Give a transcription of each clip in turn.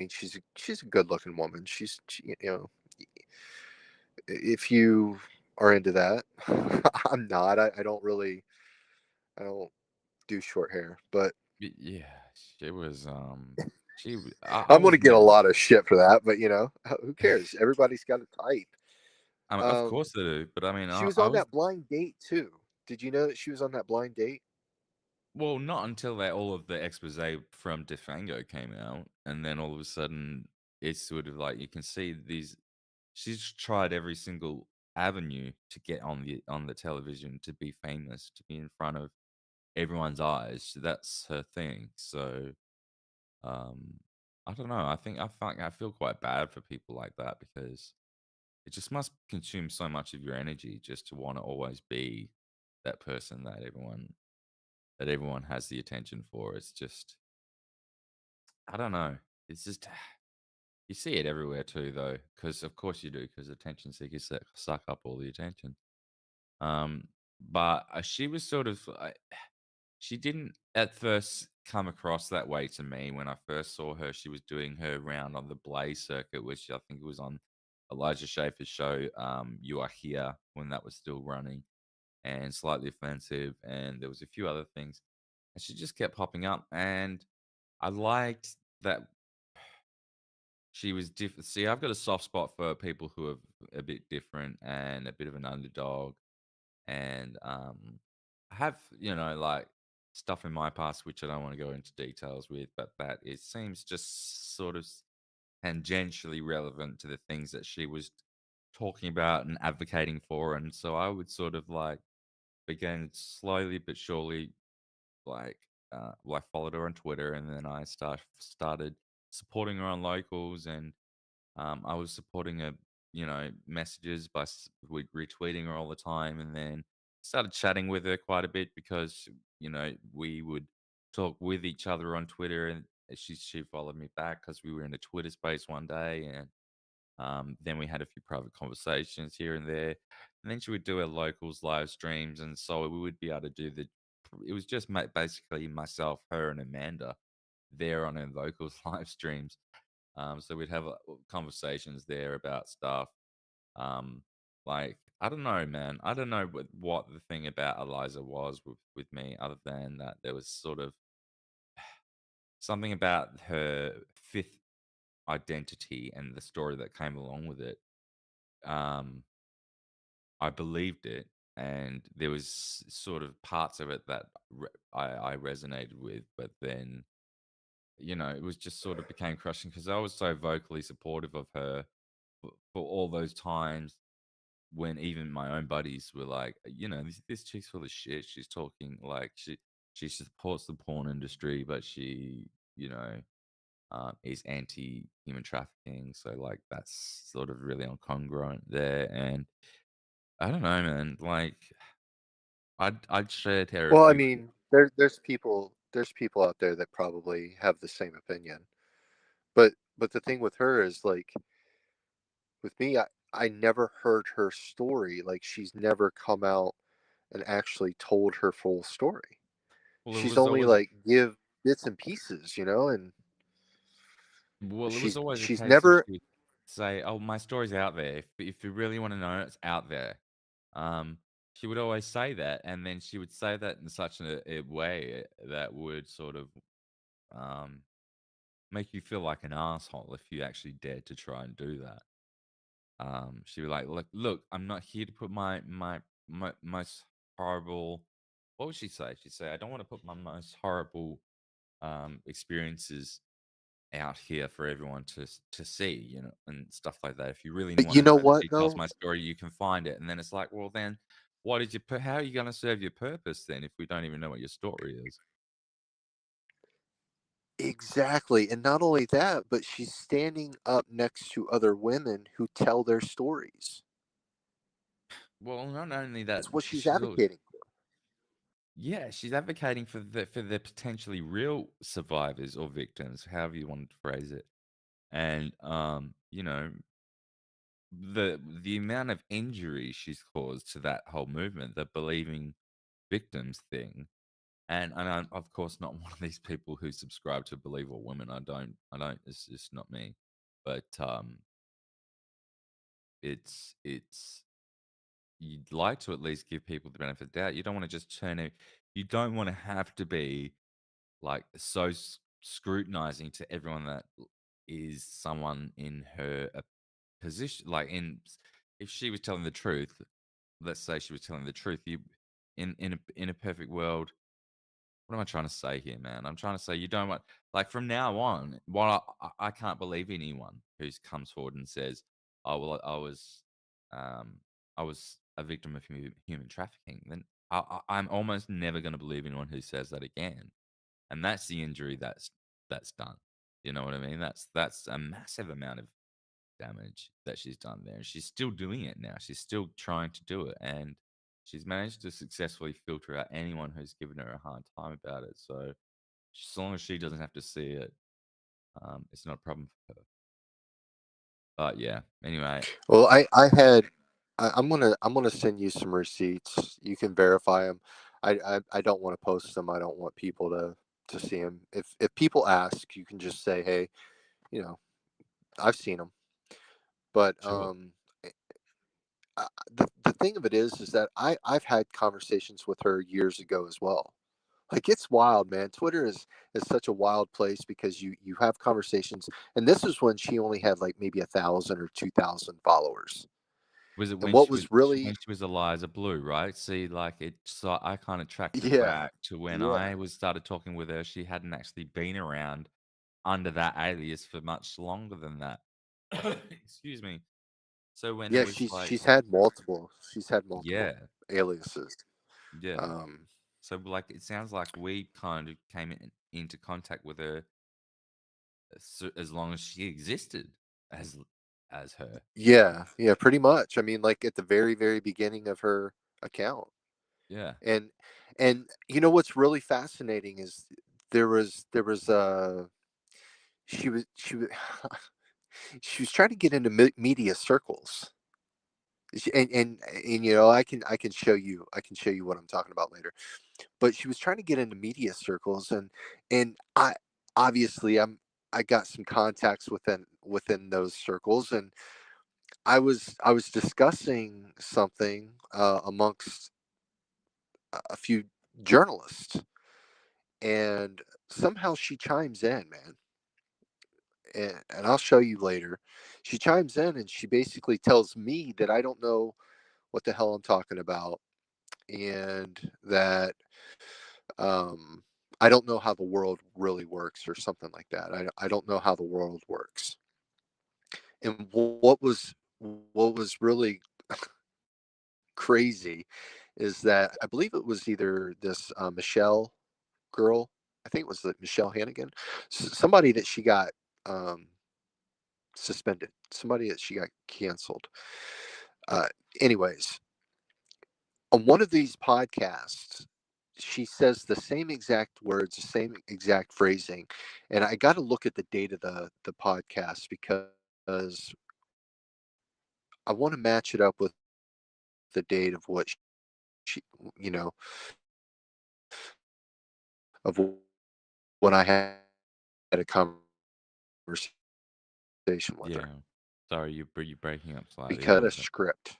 mean, she's a good-looking woman. If you are into that, I'm not. I don't really. I don't do short hair, but Yeah, she was, I I'm was gonna get a never. lot of shit for that. But who cares? Everybody's got a type. I mean, of Um, course they do, but I mean, she was I on was. that blind date too. Did you know that she was on that blind date? Well, not until that all of the exposé from Defango came out, and then all of a sudden, it's sort of like you can see these. She's tried every single avenue to get on the television, to be famous, to be in front of everyone's eyes. That's her thing. So, um, I don't know. I feel quite bad for people like that because it just must consume so much of your energy just to want to always be that person that everyone has the attention for. It's just, I don't know. It's just you see it everywhere too, though, because of course you do, because attention seekers suck up all the attention. But she was sort of, she didn't at first come across that way to me when I first saw her. She was doing her round on the Blaze circuit, which I think it was on Elijah Schaffer's show. You Are Here, when that was still running, and Slightly Offensive, and there was a few other things, and she just kept popping up, and I liked that she was different. See, I've got a soft spot for people who are a bit different and a bit of an underdog, and I have, like, stuff in my past which I don't want to go into details with, but that it seems just sort of tangentially relevant to the things that she was talking about and advocating for, and so I would sort of like begin slowly but surely, like, I followed her on Twitter, and then I started supporting her on locals, and I was supporting her, messages by retweeting her all the time, and then started chatting with her quite a bit because we would talk with each other on Twitter, and she followed me back because we were in a Twitter space one day, and then we had a few private conversations here and there, and then she would do her locals live streams, and so we would be able to do the. It was just basically myself, her, and Amanda there on her locals live streams, so we'd have conversations there about stuff. Um, like, I don't know, man. I don't know what the thing about Eliza was with me, other than that there was sort of something about her fifth identity and the story that came along with it. Um, I believed it, and there was sort of parts of it that I resonated with, but then it was just sort of became crushing because I was so vocally supportive of her for all those times when even my own buddies were like, this chick's full of shit. She's talking like she supports the porn industry, but she, is anti human trafficking. So like that's sort of really incongruent there. And I don't know, man. Like I'd shared her a Well, I few. mean, there's people out there that probably have the same opinion. But the thing with her is like with me, I never heard her story. Like she's never come out and actually told her full story. Well, it She's was only always like give bits and pieces, and well, it was she's always a she's case of never. she would say, "Oh, my story's out there. If you really want to know, it's out there." Um, she would always say that, and then she would say that in such a way that would sort of um, make you feel like an asshole if you actually dared to try and do that. She would like, look, I'm not here to put my most horrible. What would she say? She'd say, I don't want to put my most horrible experiences out here for everyone to see, and stuff like that. If you really But want you to know know the what details of though? my story, you can find it. And then it's like, well, then what did you put? How are you going to serve your purpose then if we don't even know what your story is? Exactly. And not only that, but she's standing up next to other women who tell their stories. Well, not only that, That's what she's she's all, advocating for. yeah, she's advocating for the potentially real survivors or victims, however you want to phrase it. And the amount of injury she's caused to that whole movement, the believing victims thing, and I'm of course not one of these people who subscribe to believe all women. I don't. It's just not me. But it's you'd like to at least give people the benefit of the doubt. You don't want to just turn it. You don't want to have to be like so scrutinizing to everyone that is someone in her position. Like if she was telling the truth, let's say she was telling the truth, you in a perfect world, what am I trying to say here, man? I'm trying to say you don't want, like, from now on, while I can't believe anyone who comes forward and says, "Oh well, um, I was a victim of human trafficking." Then I'm almost never going to believe anyone who says that again, and that's the injury that's done. You know what I mean? That's a massive amount of damage that she's done there. And she's still doing it now. She's still trying to do it. And she's managed to successfully filter out anyone who's given her a hard time about it. So as long as she doesn't have to see it, it's not a problem for her. But yeah, anyway, Well, I had I'm gonna send you some receipts. You can verify them. I don't want to post them. I don't want people to see them. If people ask, you can just say, hey, you know, I've seen them. But sure. the thing of it is that I've had conversations with her years ago as well. Like it's wild, man. Twitter is such a wild place because you have conversations, and this is when she only had like maybe 1,000 or 2,000 followers. Was it And when what she was was really, when she was Eliza Blue, right? See, like it, so I kind of tracked it yeah, back to when yeah, I was started talking with her. She hadn't actually been around under that alias for much longer than that. Excuse me. So when it yeah. was like, She's had multiple yeah, aliases. yeah. Um, So like, it sounds like we kind of came into contact with her as long as she existed as as her. yeah, yeah, pretty much. I mean, like at the very beginning of her account, Yeah. and you know what's really fascinating is there was she was she was trying to get into media circles. And you know I can show you what I'm talking about later. But she was trying to get into media circles, and I obviously I got some contacts within those circles, and I was discussing something amongst a few journalists, and somehow she chimes in, man, and I'll show you later. She chimes in and she basically tells me that I don't know what the hell I'm talking about, and that um, I don't know how the world really works, or something like that. I don't know how the world works. And what was really crazy is that I believe it was either this Michelle girl. I think it was the Michelle Hannigan, somebody that she got um, suspended, somebody that she got canceled. Uh, Anyways, on one of these podcasts, she says the same exact words, the same exact phrasing, and I got to look at the date of the podcast because I want to match it up with the date of what she, you know, of when I had a conversation with her, Yeah. Sorry, you breaking up slightly. because What a was it? script.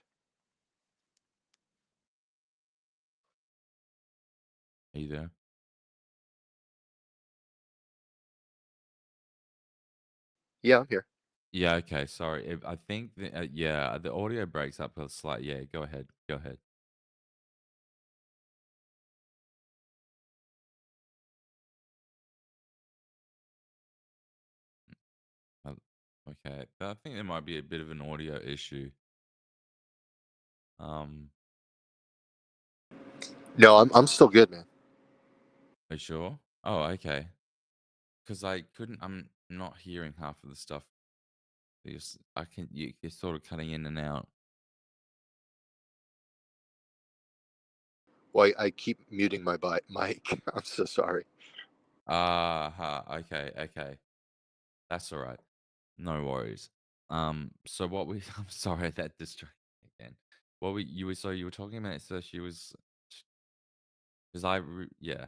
Are you there? Yeah, I'm here. Yeah. Okay. Sorry. I think yeah, the audio breaks up a slight. Yeah. Go ahead. Go ahead. Uh, Okay. I think there might be a bit of an audio issue. Um, No, I'm still good, man. are you sure? Oh, okay. Because I couldn't. I'm not hearing half of the stuff. Because I can. You're sort of cutting in and out. Well, I keep muting my mic. I'm so sorry. Ah, okay, okay. That's all right. No worries. So what we I'm sorry that distracted me again. What we you were so you were talking about, so she was because yeah.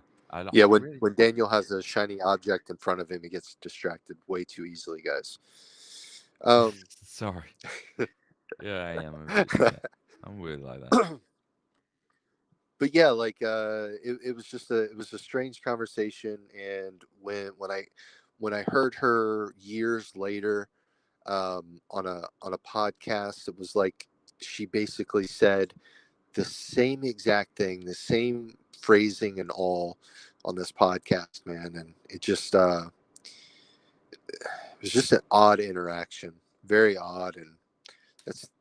Yeah, I really when Daniel has a shiny object in front of him, he gets distracted way too easily, guys. Um, sorry. Yeah, I am a bit. Yeah, I'm weird like that. but yeah, like it was just a strange conversation, and when I heard her years later on a podcast, it was like she basically said the same exact thing, the same phrasing and all on this podcast, man, and it was just an odd interaction, very odd, and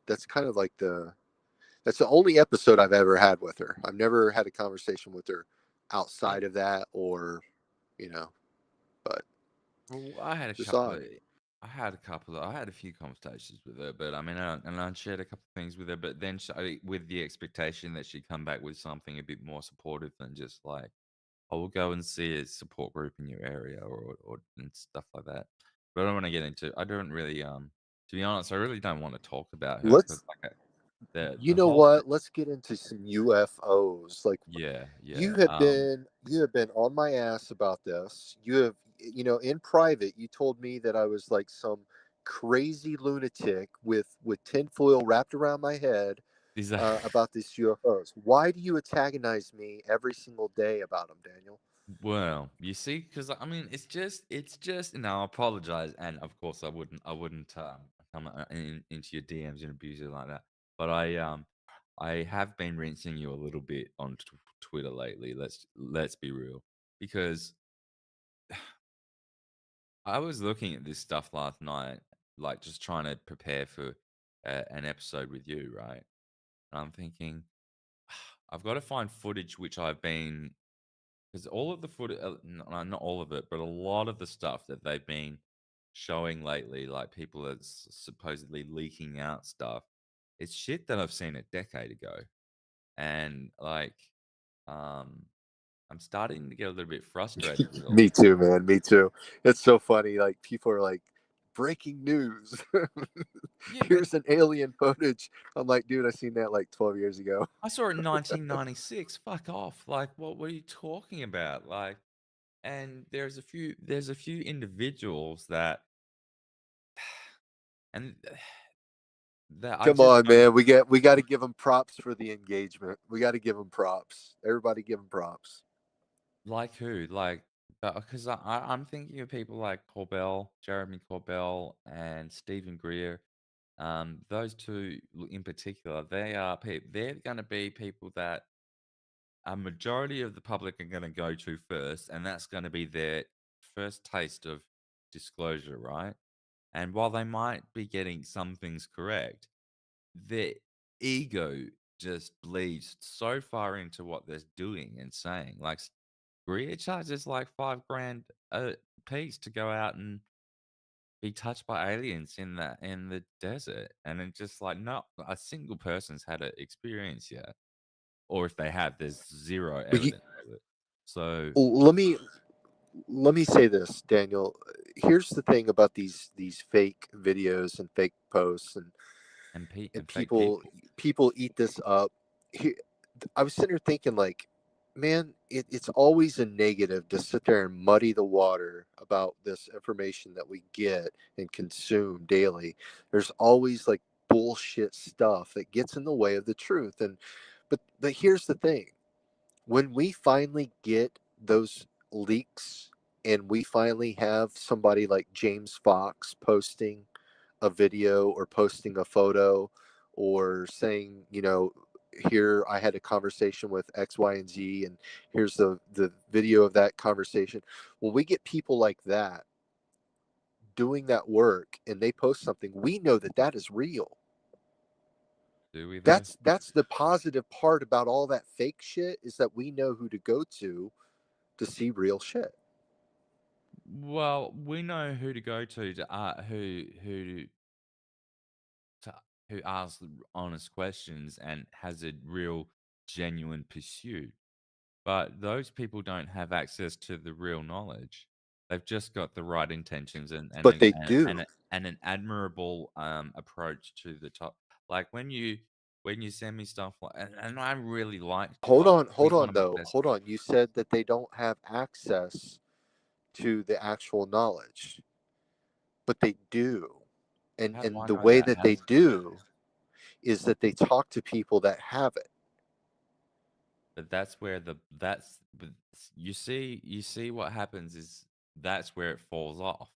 that's kind of like that's the only episode I've ever had with her. I've never had a conversation with her I outside of that, or you know, but Well, I had a just couple odd. of, I had a few conversations with her, but I mean, and I shared a couple of things with her, but then with the expectation that she'd come back with something a bit more supportive than just like, "I will go and see a support group in your area," or and stuff like that. But I don't want to get into. I don't really, to be honest, I really don't want to talk about her because Let's, like you the know whole what? Let's get into some UFOs. Like yeah, you yeah, have been, you have been on my ass about this. You have, in private, you told me that I was like some crazy lunatic with tinfoil wrapped around my head is that about these UFOs. Why do you antagonize me every single day about them, Daniel? Well, you see, because I mean, it's just. And I apologize, and of course, I wouldn't come into your DMs and abuse you like that. But I have been rinsing you a little bit on Twitter lately. Let's be real, because I was looking at this stuff last night, like just trying to prepare for an episode with you, right? And I'm thinking, I've got to find footage which I've been. Because all of the footage, not all of it, but a lot of the stuff that they've been showing lately, like people are supposedly leaking out stuff, it's shit that I've seen a decade ago. And like, um, I'm starting to get a little bit frustrated with all Me this. too, man. Me too. It's so funny. Like people are like, breaking news. Yeah, but Here's an alien footage. I'm like, dude, I seen that like 12 years ago. I saw it in 1996. Fuck off. Like, what are you talking about? Like, and there's a few individuals that, and that I Come just on, don't. man. We got to give them props for the engagement. We got to give them props. Everybody give them props. Like who? Like, because I'm thinking of people like Corbell, Jeremy Corbell, and Stephen Greer. Those two in particular, they're going to be people that a majority of the public are going to go to first, and that's going to be their first taste of disclosure, right? And while they might be getting some things correct, their ego just bleeds so far into what they're doing and saying. Like Greer charges like 5 grand a piece to go out and be touched by aliens in the desert, and it's just like not a single person's had an experience yet, or if they have, there's zero But you, evidence of it. So let me let me say this, Daniel. Here's the thing about these fake videos and fake posts, and and fake people people. people eat this up. He, I was sitting there thinking, like, man, it's always a negative to sit there and muddy the water about this information that we get and consume daily. There's always like bullshit stuff that gets in the way of the truth. And but here's the thing: when we finally get those leaks, and we finally have somebody like James Fox posting a video or posting a photo or saying, here I had a conversation with X, Y, and Z, and here's the video of that conversation. When we get people like that doing that work and they post something, we know that that is real. Do we though? That's the positive part about all that fake shit, is that we know who to go to see real shit. Well, we know who to go to to who asks honest questions and has a real genuine pursuit. But those people don't have access to the real knowledge. They've just got the right intentions But they do. and an admirable approach to the top. Like when you when you send me stuff like, and I really like Hold Hot. on, hold He's one on of my though. best. Hold on. You said that they don't have access to the actual knowledge, but they do. How do And I the know way that? that they do is that they talk to people that have it. But that's where but you see what happens is that's where it falls off.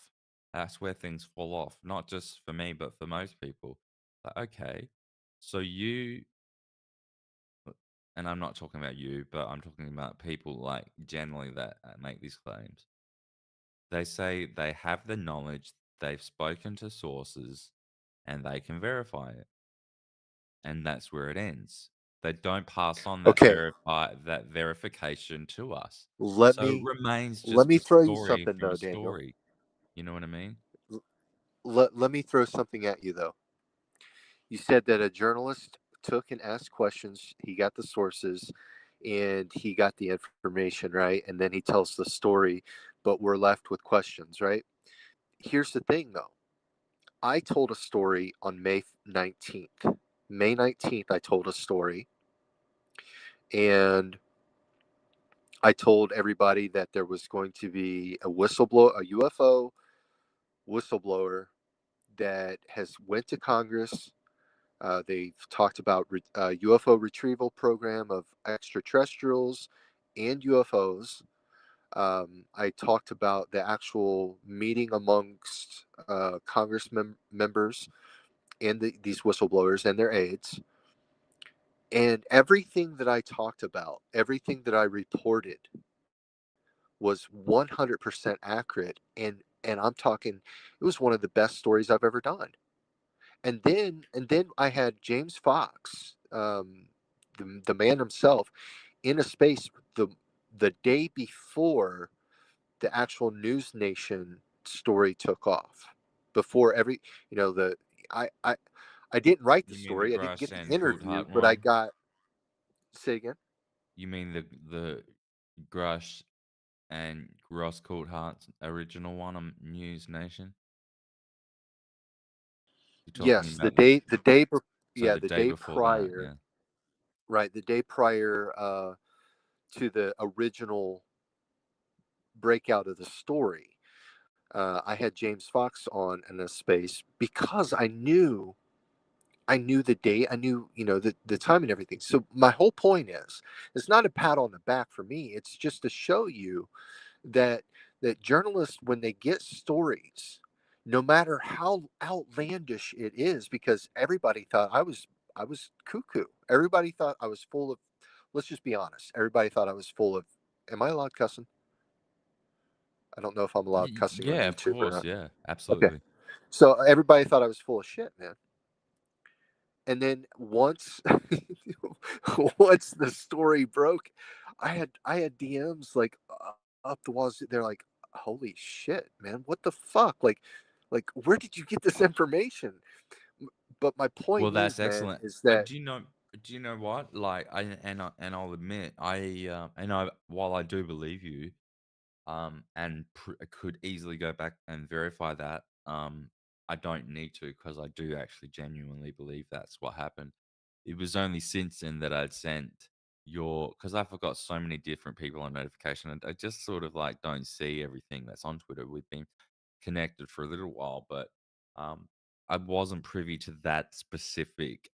That's where things fall off, not just for me, but for most people. Like, okay, so you, and I'm not talking about you, but I'm talking about people like generally that make these claims. They say they have the knowledge, they've spoken to sources, and they can verify it, and that's where it ends. They don't pass on Okay, that verification to us. let So it me remains let just me a throw you story something from a though, Daniel. story. You know what I mean? Let me throw something at you though. You said that a journalist took and asked questions. He got the sources, and he got the information right, and then he tells the story, but we're left with questions, right? Here's the thing though. I told a story on May 19th. May 19th, I told a story, and I told everybody that there was going to be a whistleblower, a UFO whistleblower that has went to Congress. They've talked about UFO retrieval program of extraterrestrials and UFOs. I talked about the actual meeting amongst Congress members and these whistleblowers and their aides. And everything that I talked about, everything that I reported was 100% accurate. And I'm talking, it was one of the best stories I've ever done. And then I had James Fox, the man himself, in a space the the day before the actual News Nation story took off. Before every, the I I I didn't write the You mean the story. I didn't Grush get the and interview, Coulthard but I one? got. Say again. You mean the Grush and Ross Coulthard's original one on News Nation? You're talking Yes, about the so yeah, the the day day before that, prior, yeah. right, the day prior to the original breakout of the story. I had James Fox on in a space because I knew the date, I knew, the time and everything. So my whole point is, it's not a pat on the back for me. It's just to show you that journalists, when they get stories, no matter how outlandish it is, because everybody thought I was cuckoo. Everybody thought I was full of. Let's just be honest. Everybody thought I was full of. Am I allowed cussing? I don't know if I'm allowed cussing on Yeah, of YouTube or course, not. yeah, Okay. absolutely. So everybody thought I was full of shit, man. And then once once the story broke, I had DMs like up the walls. They're like, "Holy shit, man! What the fuck? Like where did you get this information?" But my Well, point that's is, man, excellent. is that Do you know what? Like, I'll admit, while I do believe you, and I could easily go back and verify that. I don't need to because I do actually genuinely believe that's what happened. It was only since then that I'd sent your because I forgot so many different people on notification, and I just sort of like don't see everything that's on Twitter. We've been connected for a little while, but um, I wasn't privy to that specific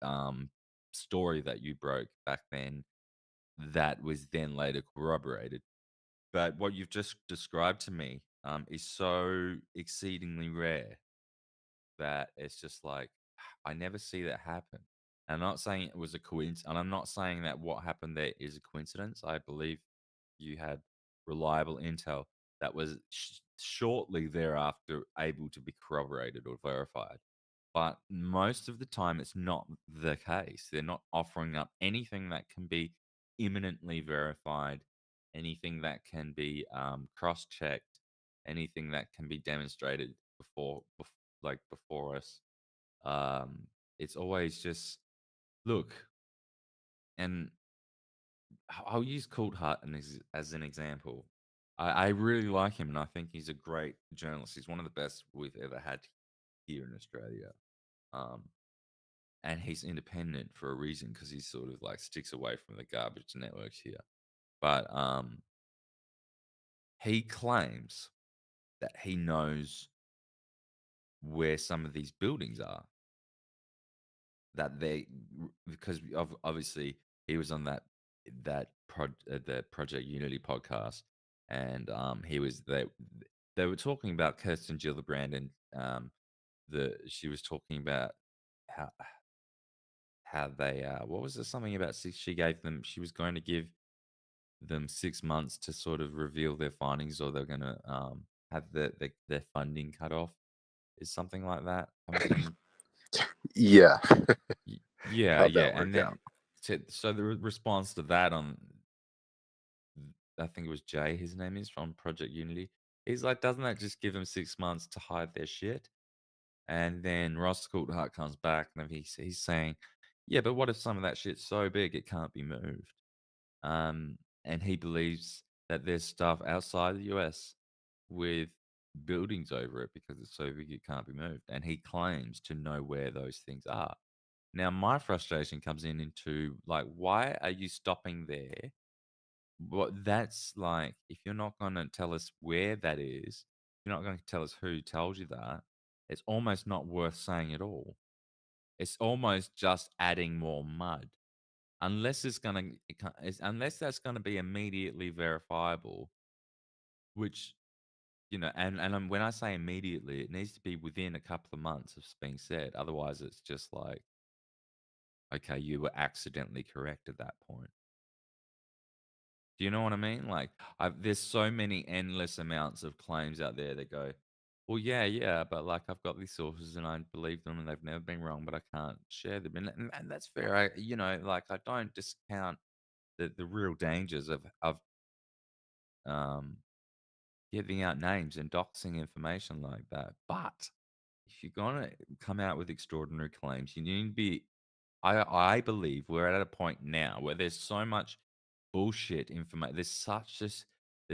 story that you broke back then. That was then later corroborated. But what you've just described to me is so exceedingly rare that it's just like I never see that happen. I'm not saying it was a coincidence, and I'm not saying that what happened there is a coincidence. I believe you had reliable intel that was shortly thereafter able to be corroborated or verified. But most of the time, it's not the case. They're not offering up anything that can be imminently verified, anything that can be cross checked, anything that can be demonstrated before us. Um, it's always just look, and I'll use Cold Heart as an example. I really like him, and I think he's a great journalist. He's one of the best we've ever had here in Australia. Um, and he's independent for a reason because he sort of like sticks away from the garbage networks here. But he claims that he knows where some of these buildings are. That they because obviously he was on the Project Unity podcast, and he was they were talking about Kirsten Gillibrand, and the she was talking about how they what was it, something about she gave them, she was going to give them 6 months to sort of reveal their findings, or they're going to have their funding cut off, is something like that coming from. Yeah. Yeah, How'd yeah, that and work then out? so the response to that on, I think it was Jay, his name is, from Project Unity. He's like, "Doesn't that just give them 6 months to hide their shit?" And then Ross Coulthart comes back, and he's saying, "Yeah, but what if some of that shit's so big it can't be moved?" And he believes that there's stuff outside the US with buildings over it because it's so big it can't be moved, and he claims to know where those things are. Now, my frustration comes in into like, why are you stopping there? What that's like, if you're not going to tell us where that is, you're not going to tell us who told you that. It's almost not worth saying at all. It's almost just adding more mud, unless unless that's going to be immediately verifiable. Which, when I say immediately, it needs to be within a couple of months of being said. Otherwise, it's just like, okay, you were accidentally correct at that point. Do you know what I mean? Like, there's so many endless amounts of claims out there that go, well, yeah, yeah, but like I've got these sources and I believe them and they've never been wrong, but I can't share them, and that's fair. Like I don't discount the real dangers of um giving out names and doxing information like that. But if you're gonna come out with extraordinary claims, you need to be. I believe we're at a point now where there's so much bullshit information. There's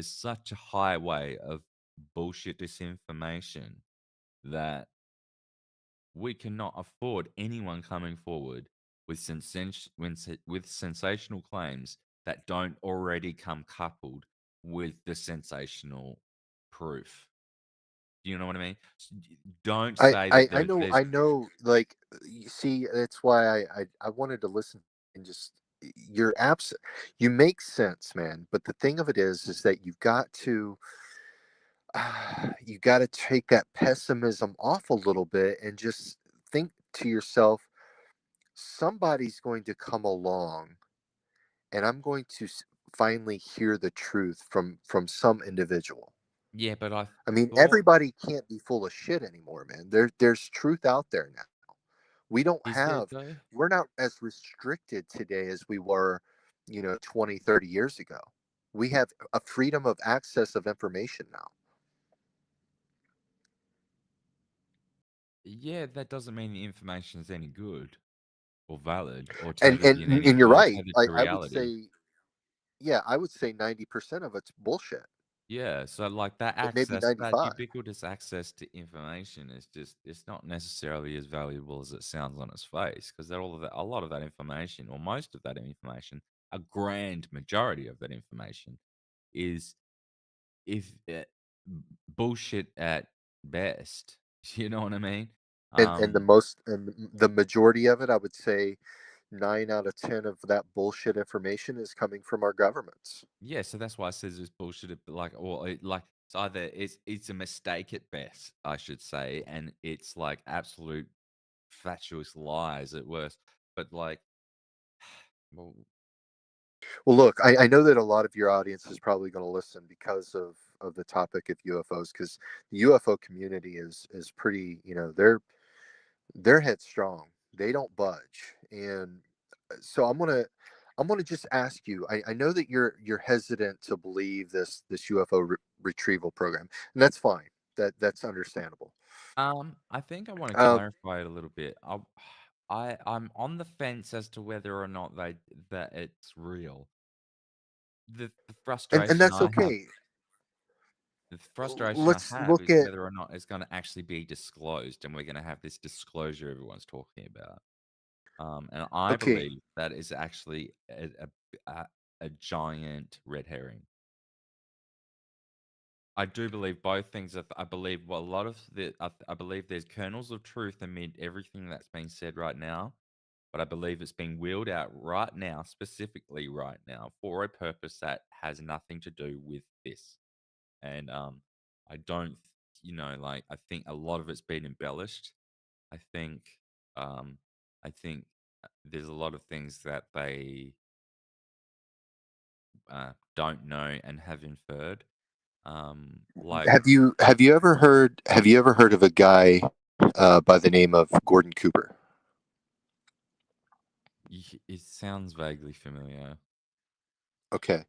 such a highway of bullshit disinformation that we cannot afford anyone coming forward with with sensational claims that don't already come coupled with the sensational proof. Do you know what I mean? Don't I, say I, that I there's know, there's I know, like, you see, that's why I wanted to listen and just, you're absent. You make sense, man. But the thing of it is that you've got to, you got to take that pessimism off a little bit and just think to yourself, somebody's going to come along and I'm going to finally hear the truth from some individual. yeah, but I I mean, thought, everybody can't be full of shit anymore, man. There's truth out there now. We don't is there have, though? we're not as restricted today as we were, 20, 30 years ago. We have a freedom of access of information now. Yeah, that doesn't mean the information is any good or valid or And tethered and in any and you're or right. tethered to I would reality. say, yeah, I would say 90% of it's bullshit. Yeah, so like that Maybe access, that 95. ubiquitous access to information is just, it's not necessarily as valuable as it sounds on its face, because a lot of that information, or most of that information, a grand majority of that information is, if bullshit at best. You know what I mean? And the Um most and the majority of it, I would say 9 out of 10 of that bullshit information is coming from our governments. Yeah, so that's why I says it's bullshit. Like, or like it's either it's a mistake at best, I should say, and it's like absolute fatuous lies at worst. But like, well, Well, look, I know that a lot of your audience is probably going to listen because of the topic of UFOs, because the UFO community is pretty, they're headstrong. They don't budge. And so I'm gonna just ask you. I know that you're hesitant to believe this UFO retrieval program, and that's fine. That's understandable. I think I want to Um, clarify it a little bit. I'm on the fence as to whether or not that it's real. The and frustration that's I have, okay. the frustration I Let's have look is at whether or not it's going to actually be disclosed, and we're going to have this disclosure everyone's talking about. And I Okay. believe that is actually a giant red herring. I do believe both things. I believe well, a lot of I believe there's kernels of truth amid everything that's being said right now, but I believe it's being wheeled out right now, specifically right now, for a purpose that has nothing to do with this. And I don't, like I think a lot of it's been embellished. I think, um, I think there's a lot of things that they don't know and have inferred. Like Have you ever heard of a guy by the name of Gordon Cooper? it sounds vaguely familiar. Okay.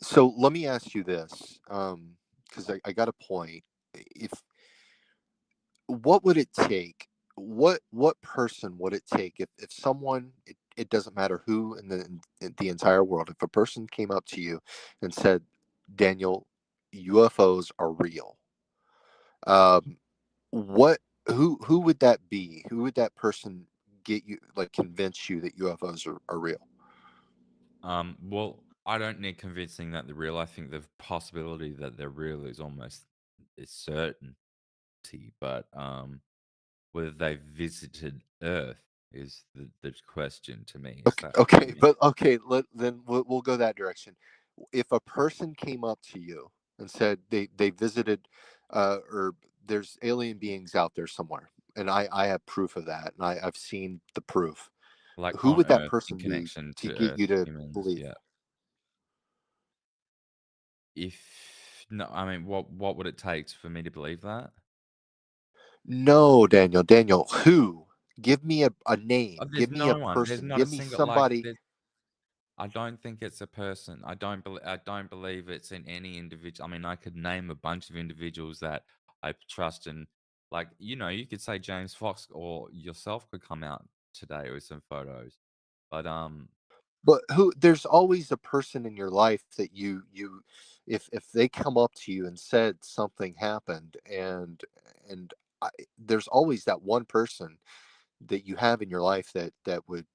So let me ask you this, because I got a point. If What would it take? What person would it take if someone, it doesn't matter who in the entire world, if a person came up to you and said, Daniel, UFOs are real, um, what who would that be? Who would that person get you, like, convince you that UFOs are real? Well, I don't need convincing that they're real. I think the possibility that they're real is almost is certainty, but whether they visited Earth is the question to me. Is Okay, that what you okay, mean? but okay, then we'll go that direction. If a person came up to you and said they visited, or there's alien beings out there somewhere, and I have proof of that, and I've seen the proof, Like who on would that Earth in person be connection to to get you Earth to humans, believe? yeah. If no, I mean, what would it take for me to believe that? No, Daniel, who? Give me a Oh, name. there's Give me a no one. There's person. not a Give me single like. somebody. I don't think it's a person. I don't believe it's in any individual. I mean, I could name a bunch of individuals that I trust and like, you could say James Fox or yourself could come out today with some photos. But But who? There's always a person in your life that if they come up to you and said something happened, and I, there's always that one person that you have in your life that would.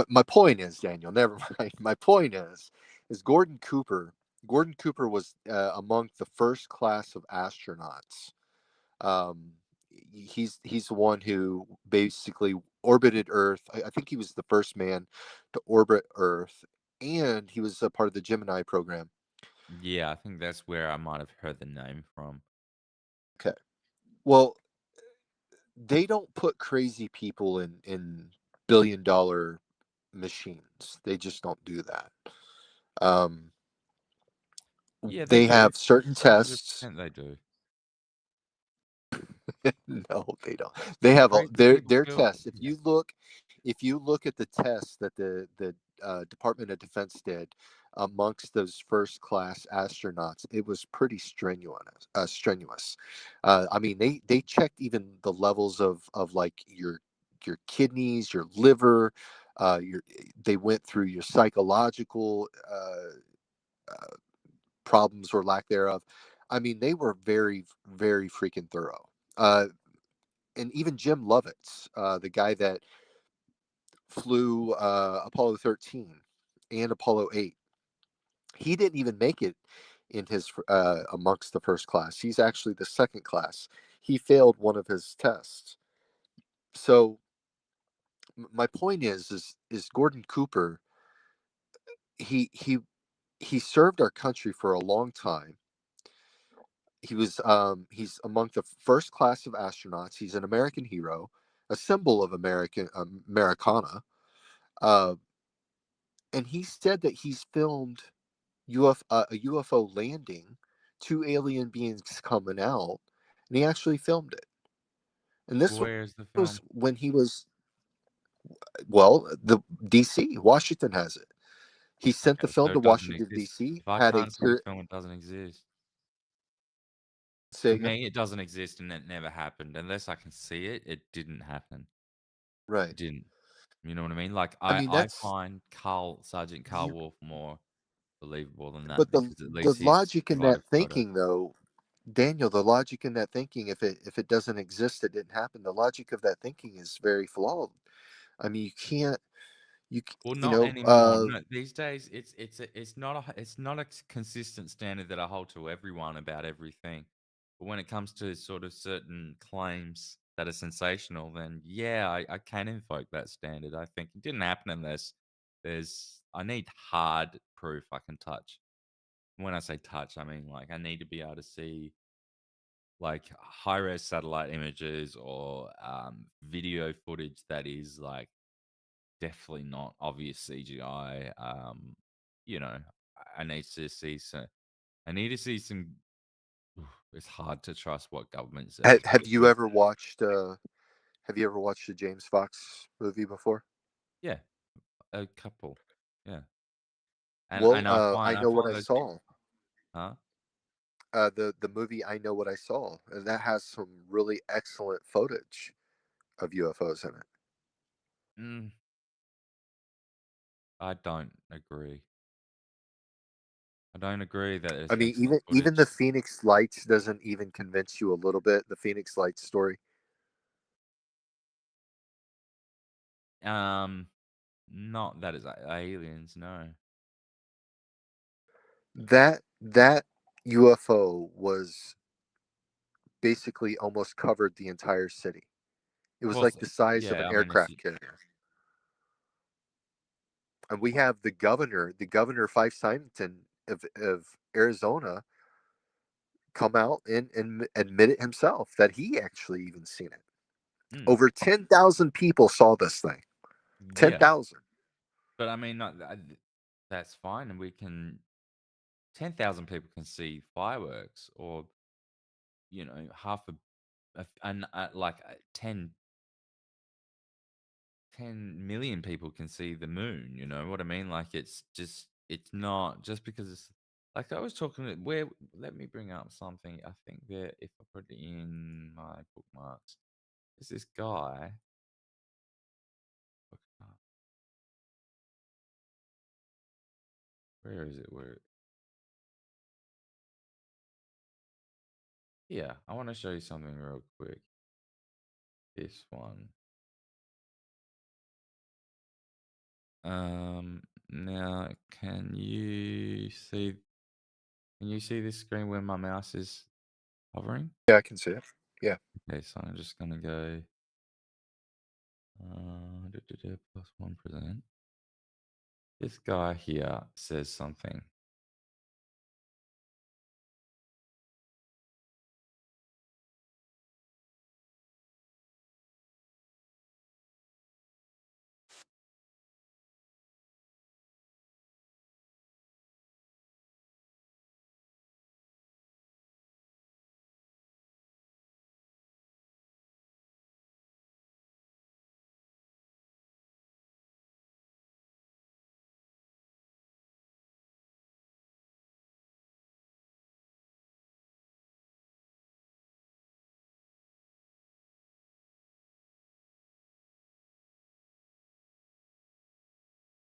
My point is, Daniel. Never mind. My point is Gordon Cooper. Gordon Cooper was among the first class of astronauts. Um, he's the one who basically orbited Earth. I think he was the first man to orbit Earth, and he was a part of the Gemini program. yeah, I think that's where I might have heard the name from. Okay. Well, they don't put crazy people in billion-dollar machines. They just don't do that. Um, Yeah, they they do. have certain tests. 100% they do. No, they don't. They have Crazy people their feel tests. yeah. If you look at the tests that the Department of Defense did amongst those first class astronauts, it was pretty strenuous. Strenuous. I mean, they checked even the levels of like your kidneys, your liver. Your They went through your psychological uh, problems or lack thereof. I mean, they were very freaking thorough. And even Jim Lovitz, the guy that flew Apollo 13 and Apollo 8, he didn't even make it in his amongst the first class. He's actually the second class. He failed one of his tests. So my point is Gordon Cooper. He he he served our country for a long time. He's among the first class of astronauts. He's an American hero, a symbol of Americana. Uh, and he said that he's filmed a UFO landing, two alien beings coming out, and he actually filmed it. And this Where's the was film? when he was, well, the DC, Washington has it. He sent the Okay, so film to it doesn't Washington exist. DC. If I Had a can't see the film, it doesn't exist. say For again, me, it doesn't exist and it never happened. Unless I can see it, it didn't happen. right? It didn't. You know what I mean? Like I mean, I that's find Sergeant Carl you, Wolf more believable than that but because at the least he's logic in provided that photos. thinking, though, Daniel, the logic in that thinking, if it doesn't exist, it didn't happen. The logic of that thinking is very flawed. I mean, you can't. Well, You not know. anymore. No, these days it's not a consistent standard that I hold to everyone about everything. But when it comes to sort of certain claims that are sensational, then yeah, I can invoke that standard. I think it didn't happen unless I need hard proof I can touch. When I say touch, I mean like I need to be able to see like high res satellite images or video footage that is like definitely not obvious CGI. You know, I need to see some. I need to see some. It's hard to trust what government says Have you because ever watched? Have you ever watched a James Fox movie before? yeah, a couple, yeah, Well, and I I know what find I those, saw. huh? The movie I Know What I Saw, and that has some really excellent footage of UFOs in it. Mm, I don't agree. I don't agree that I it's mean, excellent even the footage. Phoenix Lights doesn't even convince you a little bit. The Phoenix Lights story. Um, Not that it's aliens, no. That UFO was basically almost covered the entire city. It Of was course, like the size of an yeah. I mean, aircraft carrier. And we have the governor Fife Simonton of Arizona, come out and admit it himself that he actually even seen it. mm, Over 10,000 people saw this thing. yeah. 10,000. But I mean, that's fine, and we can 10,000 people can see fireworks, or half and like 10 million people can see the moon. You know what I mean? Like it's not just because it's like I was talking where. Let me bring up something. I think that if I put it in my bookmarks, there's this guy. Where is it? Where? Yeah, I want to show you something real quick. This one. Now can you see this screen where my mouse is hovering? Yeah, I can see it. Yeah. Okay, so I'm just gonna go plus 1%. This guy here says something.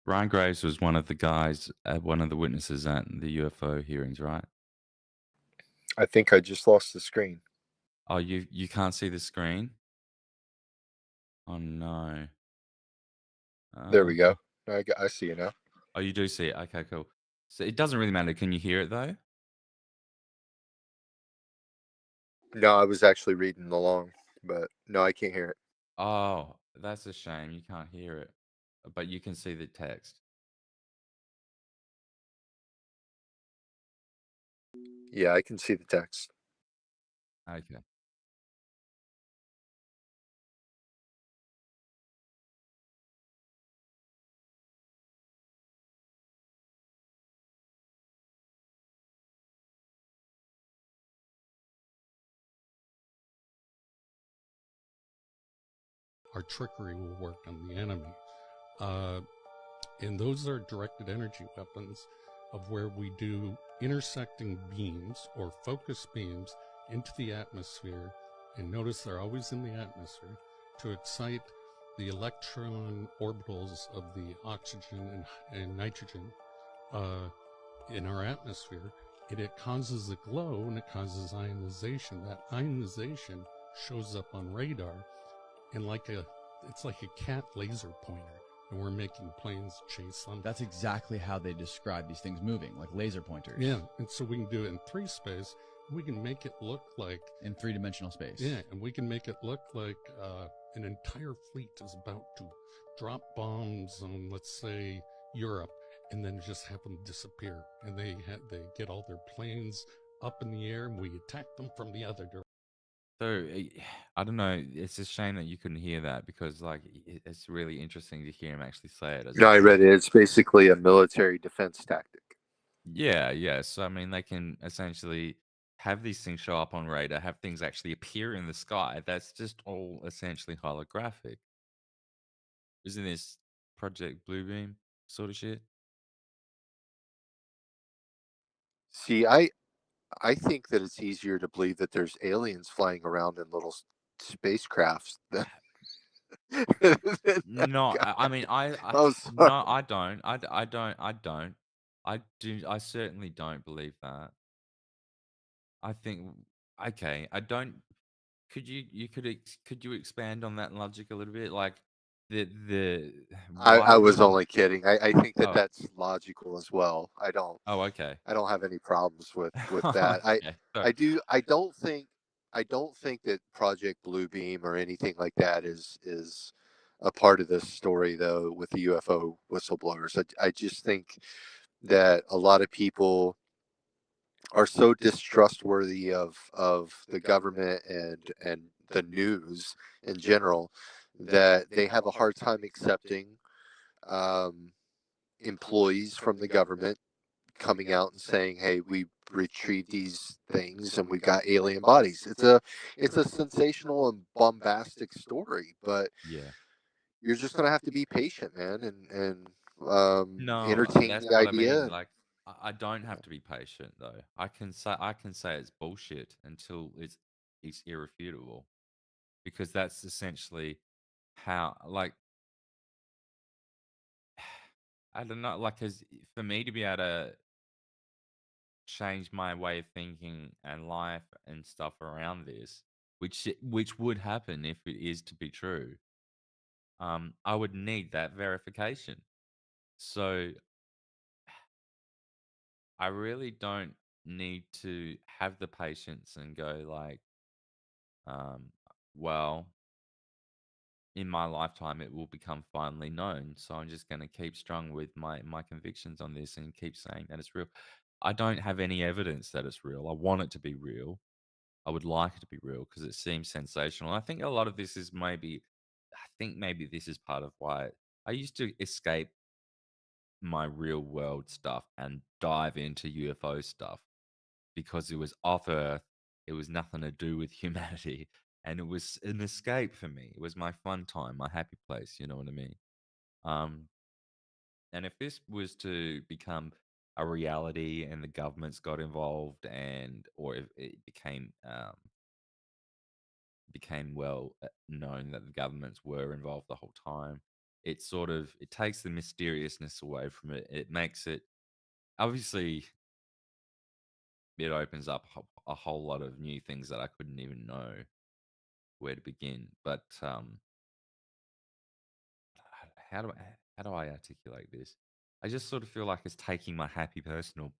Ryan Graves was one of the guys, one of the witnesses at the UFO hearings, right? I think I just lost the screen. Oh, you can't see the screen? Oh no. There we Uh, go. I see you now. oh, you do see it. Okay, cool. So it doesn't really matter. Can you hear it though? No, I was actually reading along, but no, I can't hear it. Oh, that's a shame. You can't hear it, but you can see the text. Yeah, I can see the text. Okay. Our trickery will work on the enemy. Uh, and those are directed energy weapons of where we do intersecting beams or focus beams into the atmosphere. And notice they're always in the atmosphere to excite the electron orbitals of the oxygen and nitrogen in our atmosphere. And it causes a glow and it causes ionization. That ionization shows up on radar. And like a it's like a cat laser pointer, and we're making planes chase them. That's exactly how they describe these things moving, like laser pointers. Yeah, and so we can do it in 3 space. We can make it look like in 3-dimensional space. Yeah, and we can make it look like an entire fleet is about to drop bombs on, let's say, Europe, and then just have them disappear. And they get all their planes up in the air, and we attack them from the other direction. So I don't know. It's a shame that you couldn't hear that, because like it's really interesting to hear him actually say it. No, I read it. It's basically a military defense tactic. Yeah. So I mean, they can essentially have these things show up on radar, have things actually appear in the sky. That's just all essentially holographic. Isn't this Project Bluebeam sort of shit? See, I think that it's easier to believe that there's aliens flying around in little spacecrafts than that No, guy. I mean, I'm sorry. no, I don't. I don't. I certainly don't believe that. I think, okay, I don't. Could you expand on that logic a little bit? Like the why I was wouldn't? only kidding. I think that Oh, that's logical as well. okay. I don't have any problems with that. Okay. So, I don't think that Project Bluebeam or anything like that is a part of this story though with the UFO whistleblowers. I just think that a lot of people are so distrustworthy of the government and the news in general that they have a hard time accepting um, employees from the government coming out and saying, "Hey, we retrieved these things and we got alien bodies." It's a sensational and bombastic story, but yeah. you're just gonna have to be patient, man, and No, entertain that's the what I mean. idea. Like, I don't have to be patient though. I can say it's bullshit until it's irrefutable, because that's essentially how, like, I don't know, like, as for me to be able to change my way of thinking and life and stuff around this, which would happen if it is to be true. I would need that verification. So I really don't need to have the patience and go like, um, well, in my lifetime it will become finally known. So I'm just going to keep strong with my convictions on this and keep saying that it's real. I don't have any evidence that it's real. I want it to be real. I would like it to be real because it seems sensational. I think a lot of this is maybe this is part of why I used to escape my real world stuff and dive into UFO stuff, because it was off Earth. It was nothing to do with humanity. And it was an escape for me. It was my fun time, my happy place. You know what I mean? Um, and if this was to become a reality and the governments got involved, or if it became well known that the governments were involved the whole time, it takes the mysteriousness away from it. It makes it, obviously, it opens up a whole lot of new things that I couldn't even know where to begin. But how do I articulate this? I just sort of feel like it's taking my happy personal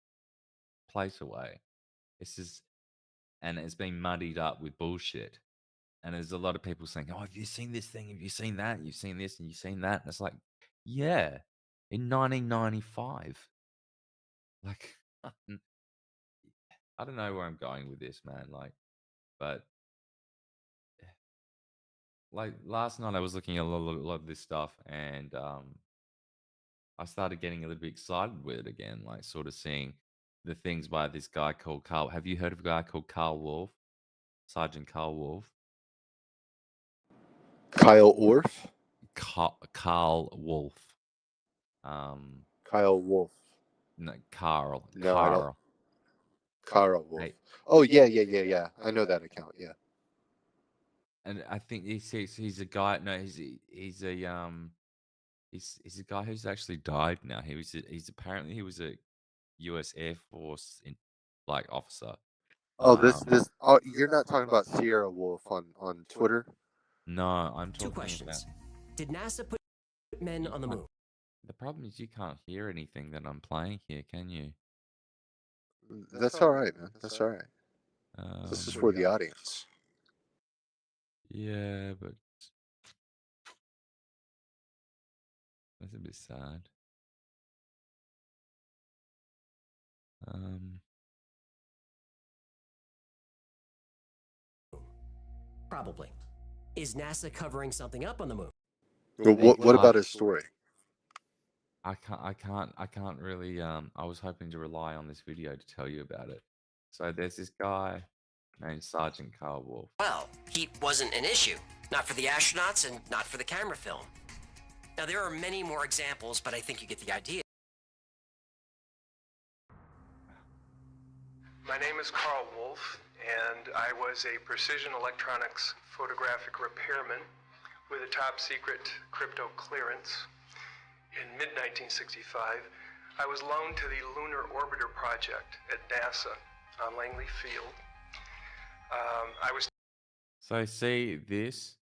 place away. This is, and it's been muddied up with bullshit. And there's a lot of people saying, "Oh, have you seen this thing? Have you seen that? You've seen this and you've seen that." And it's like, yeah, in 1995. Like, I don't know where I'm going with this, man. But like last night, I was looking at a lot of this stuff, and I started getting a little bit excited with it again, like sort of seeing the things by this guy called Carl. Have you heard of a guy called Carl Wolf? Sergeant Carl Wolf? Kyle Orff, Carl Wolf. Um, Kyle Wolf. no, Carl. No, I don't. Carl. Kyle Wolf. Hey, Oh yeah. I know that account. Yeah. and I think he's a guy. No, he's a guy who's actually died now. He's apparently he was a U.S. Air Force officer. Oh, Um, this. Oh, you're not talking about Sierra Wolf on Twitter. no, I'm Two talking about. questions. Did NASA put men You on the can't- moon? The problem is you can't hear anything that I'm playing here, can you? That's all right, man. That's all right. This is for the audience. Yeah, but that's a bit sad. Probably. Is NASA covering something up on the moon? Well, what about his story? I can't really. I was hoping to rely on this video to tell you about it. So there's this guy named Sergeant Carl Wolf. Well, he wasn't an issue. Not for the astronauts and not for the camera film. Now, there are many more examples, but I think you get the idea. My name is Carl Wolf, and I was a precision electronics photographic repairman with a top secret crypto clearance. In mid-1965, I was loaned to the Lunar Orbiter Project at NASA on Langley Field. I was So see this.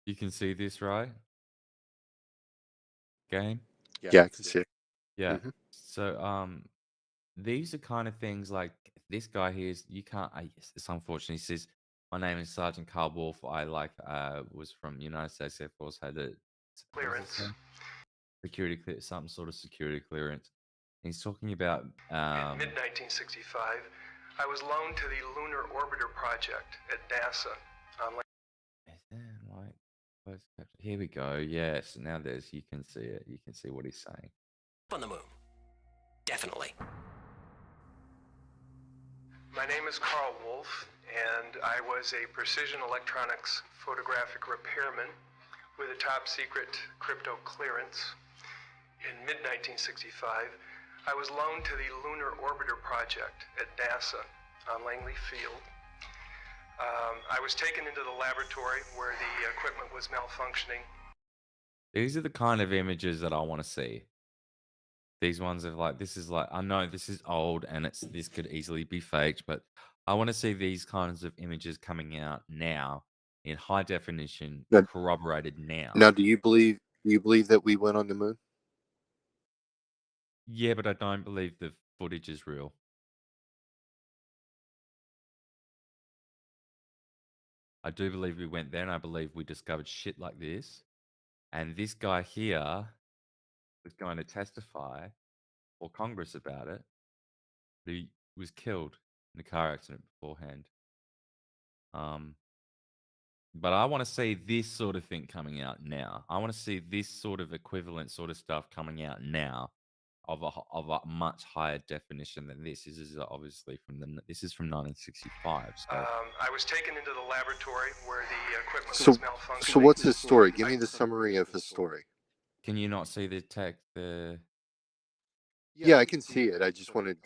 You can see this, right? Game. Yeah, I can see it. Yeah. Mhm. So these are kind of things like this guy here is you can't. Yes, it's unfortunate. He says, "My name is Sergeant Carl Wolf. I was from United States Air Force. Had a clearance. Security clear, some sort of security clearance." He's talking about In mid-1965, I was loaned to the Lunar Orbiter Project at NASA on is there like closed caption? Here we go. Yes, now there's you can see it. You can see what he's saying. On the moon. Definitely. My name is Carl Wolf, and I was a precision electronics photographic repairman with a top secret crypto clearance. In mid-1965, I was loaned to the Lunar Orbiter Project at NASA on Langley Field. I was taken into the laboratory where the equipment was malfunctioning. These are the kind of images that I want to see. These ones of like this is like I know this is old and this could easily be faked, but I want to see these kinds of images coming out now in high definition, Now- corroborated now. Now, do you believe that we went on the moon? Yeah, but I don't believe the footage is real. I do believe we went there, and I believe we discovered shit like this. And this guy here was going to testify for Congress about it. But he was killed in a car accident beforehand. But I want to see this sort of thing coming out now. I want to see this sort of equivalent sort of stuff coming out now, of a much higher definition than this. This is obviously from 1965. So I was taken into the laboratory where the equipment So, was malfunctioning. so what's his story? Give me the summary of his story. can you not see the text? Yeah, I can see it. I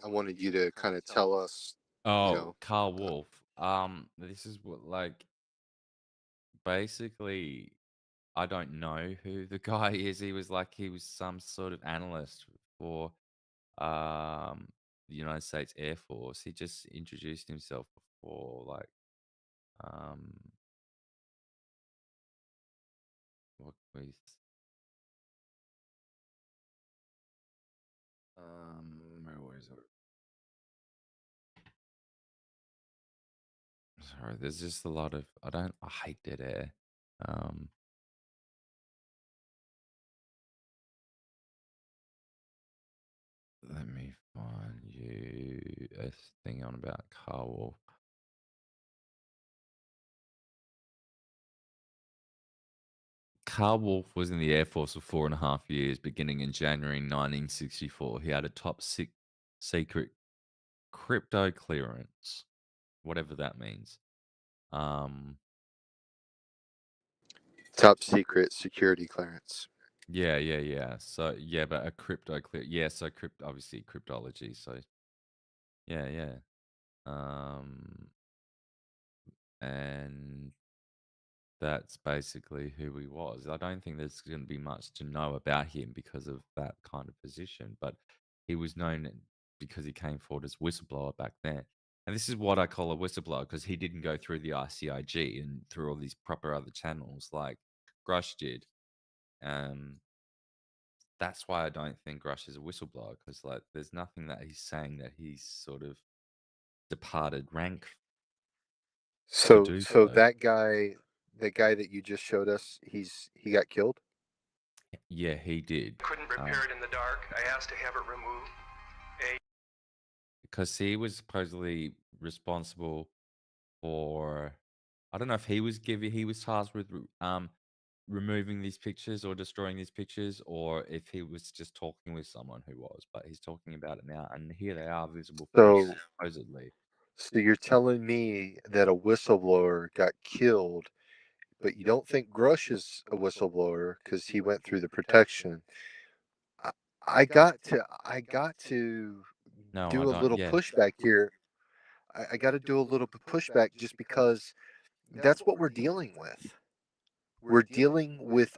wanted you to kind of tell us. Carl Wolf. This is what like basically. I don't know who the guy is. He was some sort of analyst for the United States Air Force. He just introduced himself before what was where was it? Sorry, there's just a lot of I hate dead air. Let me find you a thing on about Carl Wolf. Carl Wolf was in the Air Force for 4.5 years, beginning in January 1964. He had a top secret crypto clearance, whatever that means. Top secret security clearance. Yeah. So yeah, but a crypto clear. Yeah, so obviously cryptology. So yeah. And that's basically who he was. I don't think there's going to be much to know about him because of that kind of position, but he was known because he came forward as whistleblower back then. And this is what I call a whistleblower because he didn't go through the ICIG and through all these proper other channels like Grush did. Um, that's why I don't think Grush is a whistleblower because like there's nothing that he's saying that he's sort of departed rank to So do so so. that guy that you just showed us, he got killed? Yeah, he did. Couldn't repair it in the dark. I asked to have it removed. Because he was supposedly responsible for I don't know if he was tasked with removing these pictures or destroying these pictures or if he was just talking with someone who was, but he's talking about it now and here they are visible pictures So supposedly. so you're telling me that a whistleblower got killed, but you don't think Grush is a whistleblower because he went through the protection. I, I got to No, I do a don't. little Yeah. pushback here. I got to do a little pushback just because that's what we're dealing with. We're dealing with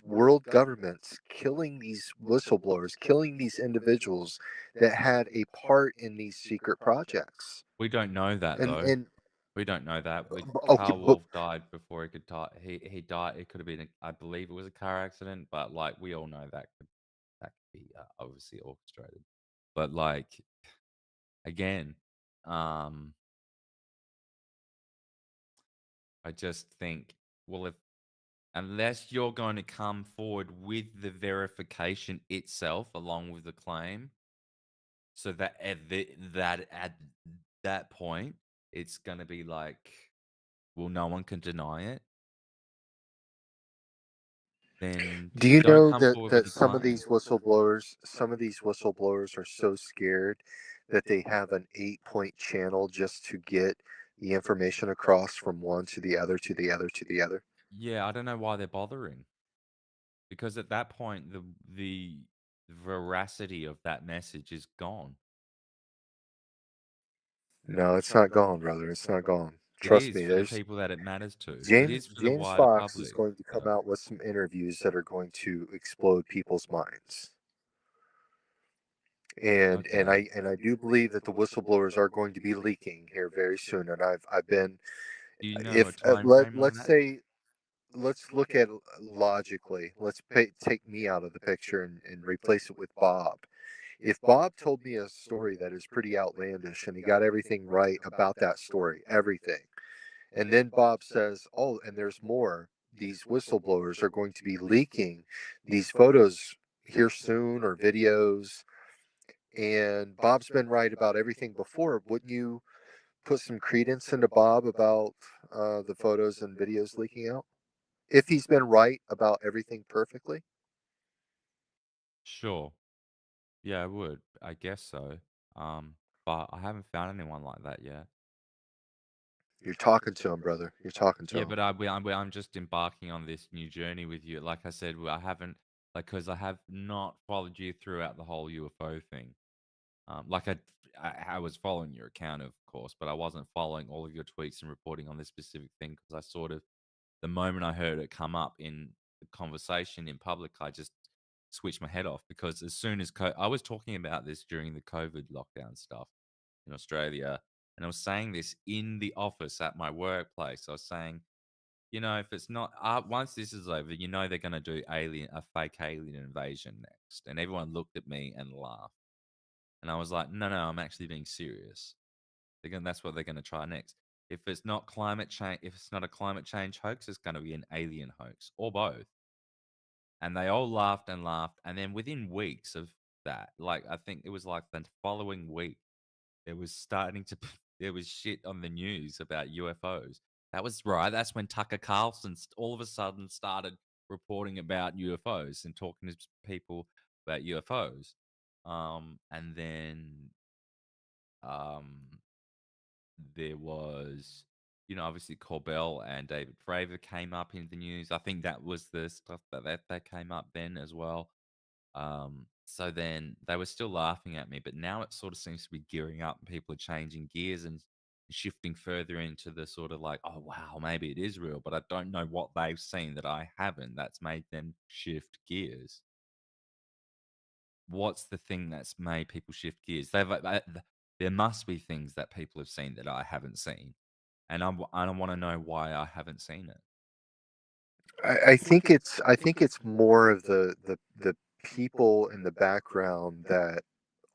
world governments killing these whistleblowers, killing these individuals that had a part in these secret projects. We don't know that though. And We don't know that. okay, Carl but Wolf died before he could die. He died. It could have been, I believe, it was a car accident. But like we all know that could be obviously orchestrated. But like again, um, I just think, well, if unless you're going to come forward with the verification itself along with the claim, so that at that point it's going to be like, well, no one can deny it. Then do you don't know come that forward with that a claim. some of these whistleblowers are so scared that they have an 8-point channel just to get the information across from one to the other to the other to the other? Yeah, I don't know why they're bothering because at that point the veracity of that message is gone. No, it's not gone, brother. It's not gone. It Trust is me. for the There's people that it matters to. It James is for the James wider Fox is public. going to come out with some interviews that are going to explode people's minds. Okay. And I do believe that the whistleblowers are going to be leaking here very soon. And I've been Do you know a if time frame on let's that? say let's look at logically. Take me out of the picture and replace it with Bob. If Bob told me a story that is pretty outlandish and he got everything right about that story, everything, and then Bob says, "Oh, and there's more. These whistleblowers are going to be leaking these photos here soon or videos." And Bob's been right about everything before. Wouldn't you put some credence into Bob about the photos and videos leaking out? If he's been right about everything perfectly, Sure. Yeah, I would. I guess so. Um, but I haven't found anyone like that yet. you're talking to him, brother. You're talking to Yeah, him. but I'm just embarking on this new journey with you. Like I said, I haven't like because I have not followed you throughout the whole UFO thing. Like I was following your account, of course, but I wasn't following all of your tweets and reporting on this specific thing because I sort of the moment I heard it come up in the conversation in public, I just switched my head off because as soon as I was talking about this during the COVID lockdown stuff in Australia, and I was saying this in the office at my workplace. I was saying, if it's not once this is over, they're going to do a fake alien invasion next, and everyone looked at me and laughed, and I was like, no, no, I'm actually being serious. That's what they're going to try next. If it's not climate change, if it's not a climate change hoax, it's going to be an alien hoax or both. And they all laughed and laughed. And then within weeks of that, like I think it was like the following week, it was starting to, there was shit on the news about UFOs. That was right. That's when Tucker Carlson all of a sudden started reporting about UFOs and talking to people about UFOs. And then um, there was, obviously Corbell and David Fravor came up in the news. I think that was the stuff that came up then as well. So then they were still laughing at me, but now it sort of seems to be gearing up and people are changing gears and shifting further into the sort of like, oh wow, maybe it is real, but I don't know what they've seen that I haven't that's made them shift gears. What's the thing that's made people shift gears? there must be things that people have seen that I haven't seen, and I want to know why I haven't seen it. I think it's more of the people in the background that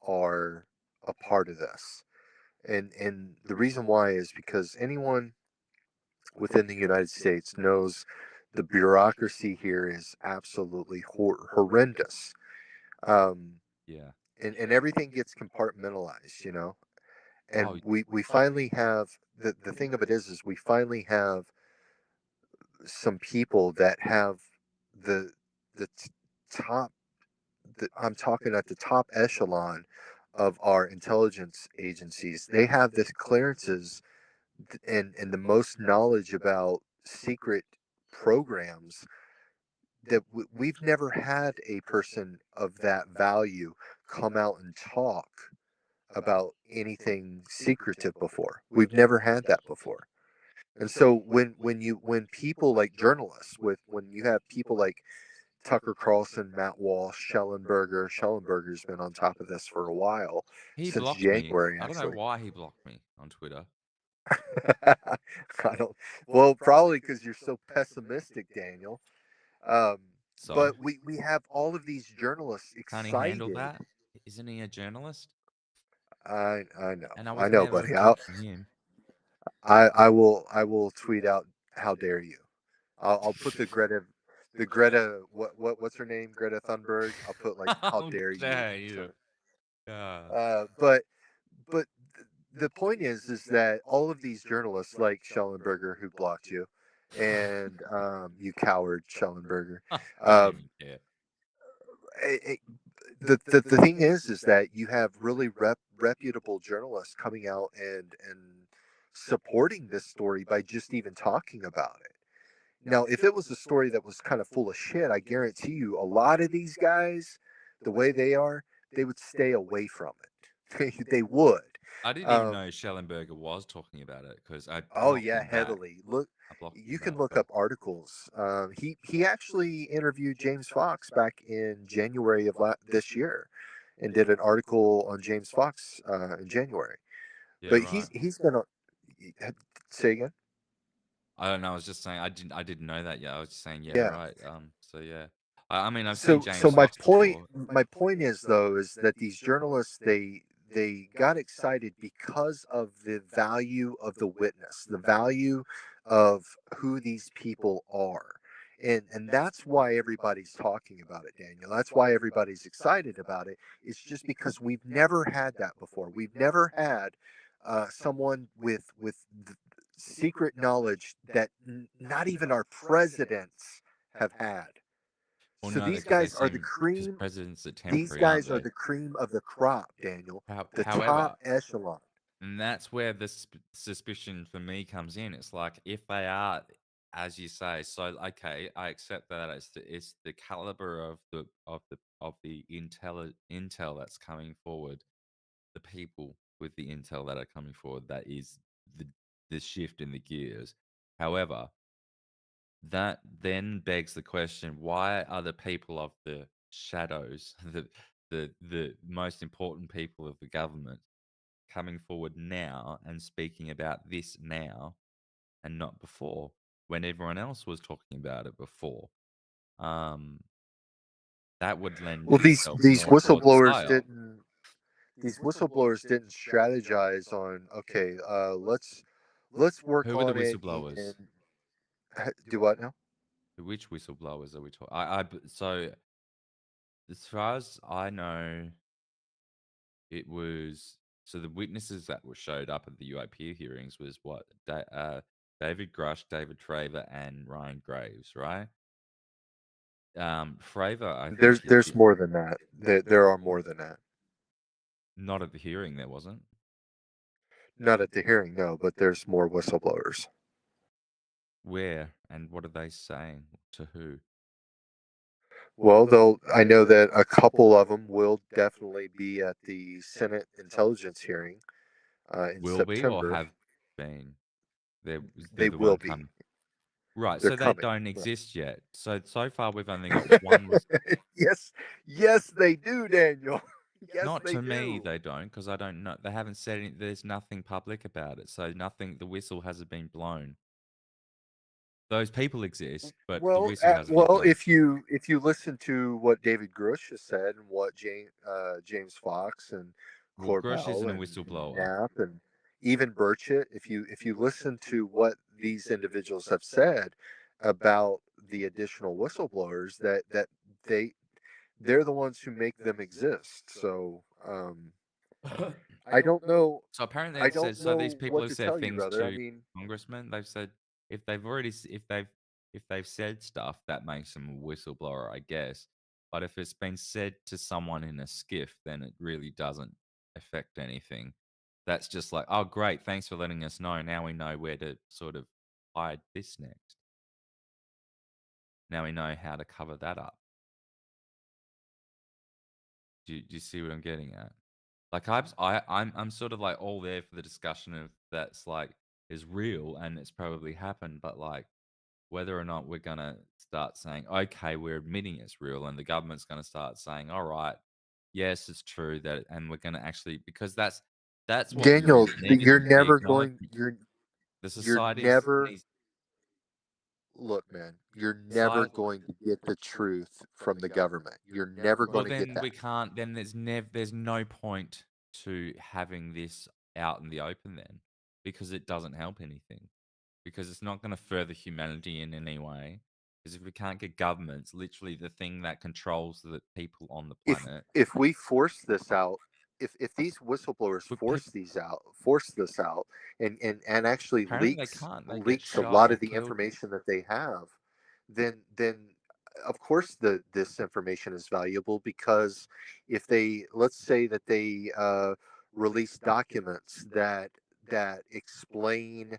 are a part of this. And the reason why is because anyone within the United States knows the bureaucracy here is absolutely horrendous. Um, Yeah. and everything gets compartmentalized, Oh, and we finally have the thing of it is we finally have some people that have the the top I'm talking at the top echelon of our intelligence agencies. They have this clearances and the most knowledge about secret programs that we've never had a person of that value come out and talk about anything secretive before. We've never had that before. And so when people like journalists when you have people like Tucker Carlson, Matt Walsh, Schellenberger's been on top of this for a while, he since blocked me. January I don't know actually. why he blocked me on Twitter. I don't. Well, probably because you're so pessimistic, Daniel. Um, So but we have all of these journalists can't he handle excited. that? Isn't he a journalist? And I I was know, never buddy. attacking him. I will tweet out. How dare you? I'll put the Greta what's her name, Greta Thunberg. I'll put like how How dare you dare next to you? it. Yeah. But the point is that all of these journalists like Schellenberger who blocked you, and you coward Schellenberger. I don't Um, even care. it, the thing is that you have really reputable journalists coming out and supporting this story by just even talking about it. Now, if it was a story that was kind of full of shit, I guarantee you a lot of these guys, the way they are, they would stay away from it. They would. I didn't even Um, know Schellenberger was talking about it because I oh blocked yeah, him back. heavily. Look, I blocked him you can back, look but up articles. He actually interviewed James Fox back in January of this year, and did an article on James Fox in January. yeah, But right. he's been on. Say again. I don't know. I was just saying I didn't know that yet. I was just saying, yeah, Yeah. right. So yeah. I mean, I've seen So James Fox before. my point is though is that these journalists they got excited because of the value of the witness, the value of who these people are. And that's why everybody's talking about it, Daniel. That's why everybody's excited about it. It's just because we've never had that before. We've never had someone with secret knowledge that not even our presidents have had. Well, So no, these because they guys are the seem because cream. presidents are These temporary, aren't guys are they? the cream of the crop, Daniel. The However, top echelon. and that's where the suspicion for me comes in. It's like if they are, as you say, so okay, I accept that it's the caliber of the intel that's coming forward, the people with the intel that are coming forward. That is the shift in the gears. However, that then begs the question: why are the people of the shadows, the most important people of the government, coming forward now and speaking about this now and not before when everyone else was talking about it before? Um, that would lend Well, itself these more towards whistleblowers psyop. didn't. These whistleblowers didn't strategize on. Okay, let's work Who were the on it whistleblowers? and do what now? Which whistleblowers are we talking? So as far as I know, it was so the witnesses that were showed up at the UAP hearings was what David Grush, David Fravor, and Ryan Graves, right? Fravor, I think he There's did more than that. There are more than that. not at the hearing. There wasn't. Not at the hearing, no, but there's more whistleblowers. Where and what are they saying to who? Well, they'll. I know that a couple of them will definitely be at the Senate Intelligence hearing in Will be or September. have been? They're They the will one be. come right. They're So they coming. don't Yeah. exist yet. So far we've only got one. Yes, yes, they do, Daniel. Yes, Not they to me, do. they don't, because I don't know. They haven't said any, there's nothing public about it, so nothing. The whistle hasn't been blown. Those people exist, but the whistle hasn't been Well, blown. if you listen to what David Grush has said and what James Fox and Well, Grush Corbell isn't a and whistleblower. Knapp and even Burchett, if you listen to what these individuals have said about the additional whistleblowers, they they're the ones who make them exist. So I don't know. So apparently I it don't says so these know people what have to said tell you, things brother. I to mean, congressmen. They've said if they've already if they've said stuff that makes them a whistleblower, I guess. But if it's been said to someone in a skiff, then it really doesn't affect anything. That's just like, oh great, thanks for letting us know. Now we know where to sort of hide this next. Now we know how to cover that up. Do you see what I'm getting at? Like I'm sort of like all there for the discussion of that's like is real and it's probably happened, but like whether or not we're gonna start saying, okay, we're admitting it's real, and the government's gonna start saying, all right, yes, it's true that, and we're gonna actually because that's what Daniel, really needs to be acknowledged. The you're societies never needs look, man, you're never society. going to get the truth from the government. You're never Well, going to get then we that. can't. Then there's no point to having this out in the open then, because it doesn't help anything. Because it's not going to further humanity in any way. Because if we can't get governments, literally the thing that controls the people on the planet, If we force this out, if these whistleblowers but people force this out, and actually apparently they can't. They get leaks a shot lot or of the killed. information that they have, then of course this information is valuable because if they let's say that they release documents that explain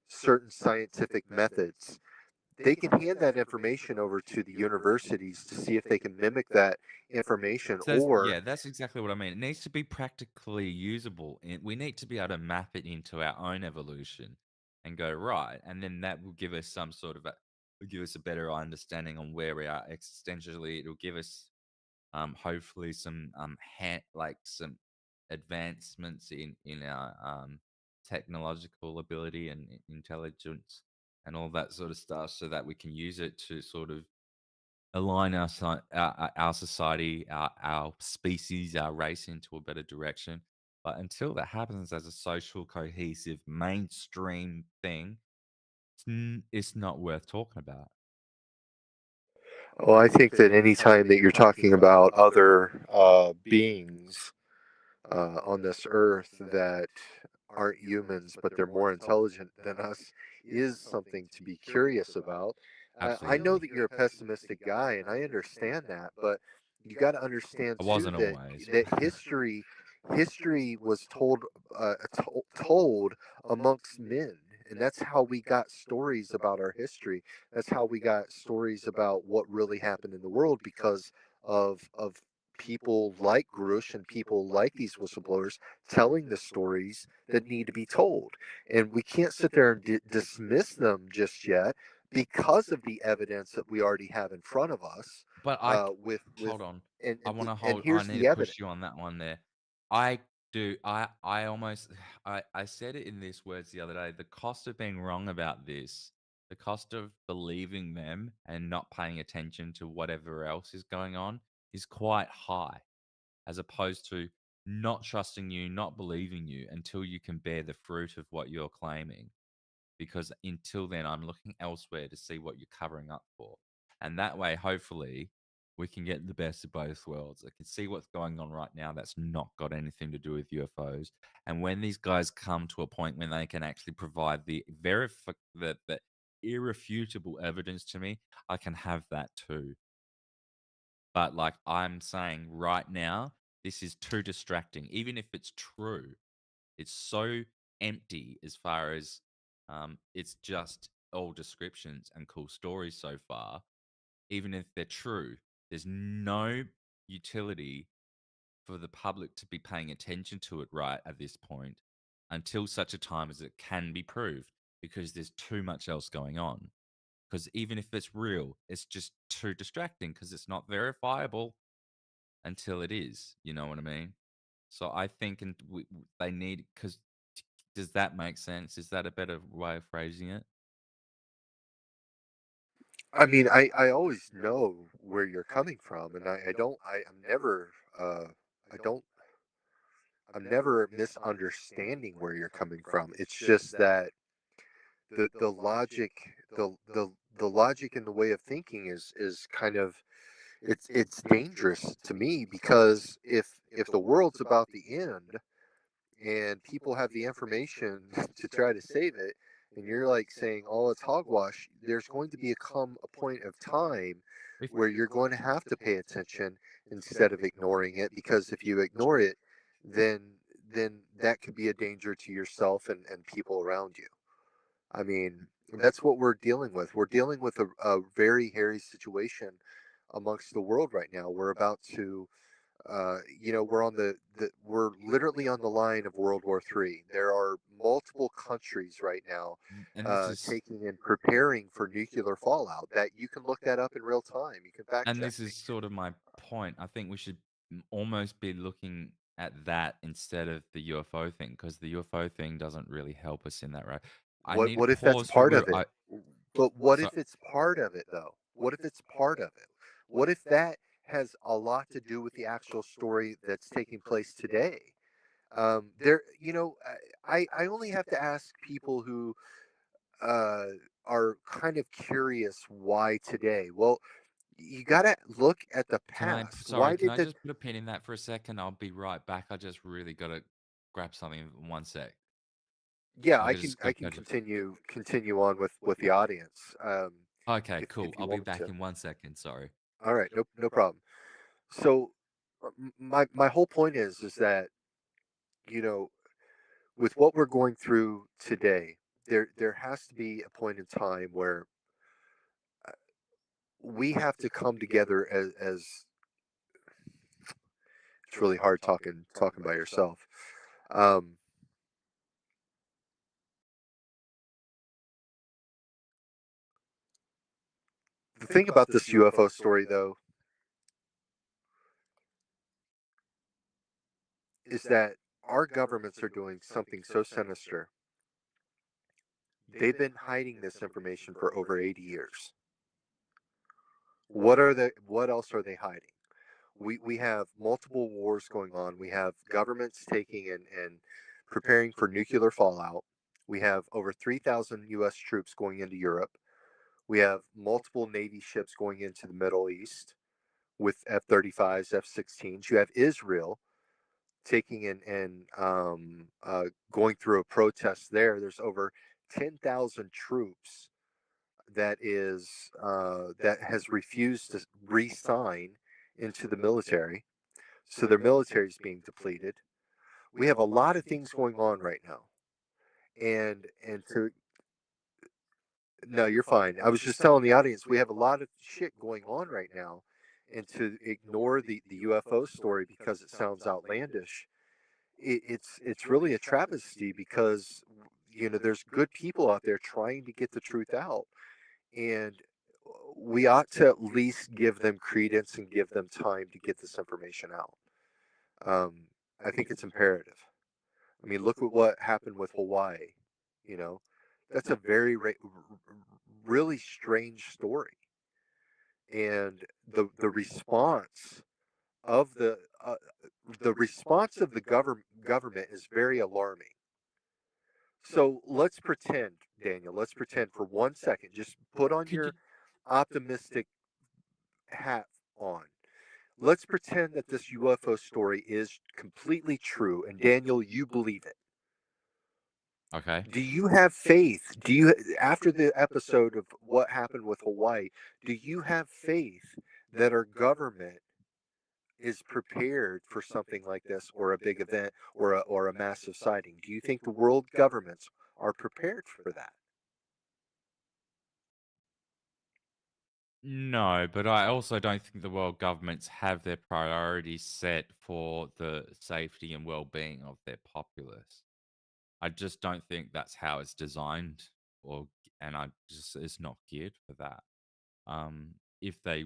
certain scientific methods, they can hand that information over to the universities to see if they can mimic that information So or yeah, that's exactly what I mean. It needs to be practically usable. We need to be able to map it into our own evolution and go right, and then that will give us some sort of will give us a better understanding on where we are existentially. It'll give us hopefully some like some advancements in our technological ability and intelligence and all that sort of stuff so that we can use it to sort of align our society, our species, our race into a better direction. But until that happens as a social, cohesive, mainstream thing, it's not worth talking about. well, I think that anytime that you're talking about other beings on this earth that aren't humans, but they're more intelligent than us, is something to be curious about. I know Absolutely. that you're a pessimistic guy, and I understand that, but you got to understand I too wasn't always. that history was told amongst men, and that's how we got stories about our history. That's how we got stories about what really happened in the world because of people like Grush and people like these whistleblowers telling the stories that need to be told. And we can't sit there and dismiss them just yet because of the evidence that we already have in front of us. But With hold on. and I want to and hold. I here's need to the evidence. push you on that one there. I do. I almost. I said it in these words the other day. The cost of being wrong about this, the cost of believing them and not paying attention to whatever else is going on, is quite high, as opposed to not trusting you, not believing you until you can bear the fruit of what you're claiming, because until then, I'm looking elsewhere to see what you're covering up for. And that way, hopefully, we can get the best of both worlds. I can see what's going on right now that's not got anything to do with UFOs. And when these guys come to a point when they can actually provide the irrefutable evidence to me, I can have that too. But like I'm saying right now, this is too distracting. Even if it's true, it's so empty as far as it's just all descriptions and cool stories so far. Even if they're true, there's no utility for the public to be paying attention to it right at this point until such a time as it can be proved, because there's too much else going on. Because even if it's real, it's just too distracting because it's not verifiable. until it is. You know what I mean? So I think and they need because does that make sense? Is that a better way of phrasing it? I mean, I always know where you're coming from, and I don't, I'm never, I don't, I'm never misunderstanding where you're coming from. It's just that the logic, the logic and the way of thinking is kind of, it's dangerous to me, because if the world's about the end and people have the information to try to save it, and you're like saying, "Oh, it's hogwash," there's going to become a point of time If where you're going to have to pay attention instead of ignoring it, because if you ignore it, then that could be a danger to yourself and people around you. I mean, that's what we're dealing with. We're dealing with a very hairy situation amongst the world right now. We're about to, we're on we're literally on the line of World War III. There are multiple countries right now and this is taking and preparing for nuclear fallout. That you can look that up in real time. You can fact and check this me. is sort of my point. I think we should almost be looking at that instead of the UFO thing because the UFO thing doesn't really help us in that, right? I need to What if that's pause for part real. of it? But what So if it's part of it, though? What if it's part of it? What if that has a lot to do with the actual story that's taking place today? There, I only have to ask people who uh, are kind of curious, why today. Well, you got to look at the past. sorry, Why can did I the just put a pin in that for a second? I'll be right back. I just really gotta grab something in 1 sec. Yeah, I just I got can to. continue on with the audience, Okay, cool. if you I'll be want me back to. in 1 second. Sorry. All right, no problem. So my whole point is that, you know with what we're going through today, there has to be a point in time where uh, we have to come together as it's really hard talking by yourself. Um, the thing about this UFO story, though, is that our governments are doing something so sinister. They've been hiding this information for over 80 years. What else are they hiding? We have multiple wars going on. We have governments taking and preparing for nuclear fallout. We have over 3,000 US troops going into Europe. We have multiple Navy ships going into the Middle East with F-35s, F-16s. You have Israel taking and going through a protest there. There's over 10,000 troops that has refused to re-sign into the military, so their military is being depleted. We have a lot of things going on right now, and to no, you're fine. I was just telling the audience we have a lot of shit going on right now, and to ignore the UFO story because it sounds outlandish, it's really a travesty, because there's good people out there trying to get the truth out, and we ought to at least give them credence and give them time to get this information out. Um, I think it's imperative. I mean, look at what happened with Hawaii. You know, that's a really strange story, and the response of the response of the government is very alarming. So let's pretend, Daniel. Let's pretend for 1 second. Just put on Could you? your optimistic hat on. Let's pretend that this UFO story is completely true, and Daniel, you believe it. Okay. Do you have faith? After the episode of what happened with Hawaii, do you have faith that our government is prepared for something like this, or a big event, or a massive sighting? Do you think the world governments are prepared for that? No, but I also don't think the world governments have their priorities set for the safety and well-being of their populace. I just don't think that's how it's designed, or and I just it's not geared for that. If they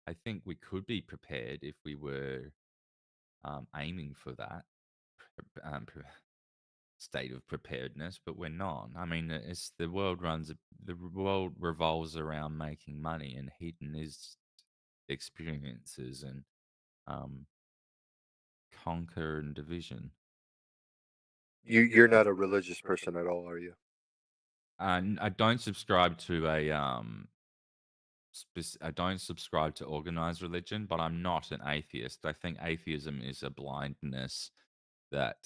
I think we could be prepared if we were aiming for that state of preparedness, but we're not. I mean, it's the world revolves around making money, and hedonist experiences and um, conquer and division. You're not a religious person at all, are you? And I don't subscribe to I don't subscribe to organized religion, but I'm not an atheist. I think atheism is a blindness that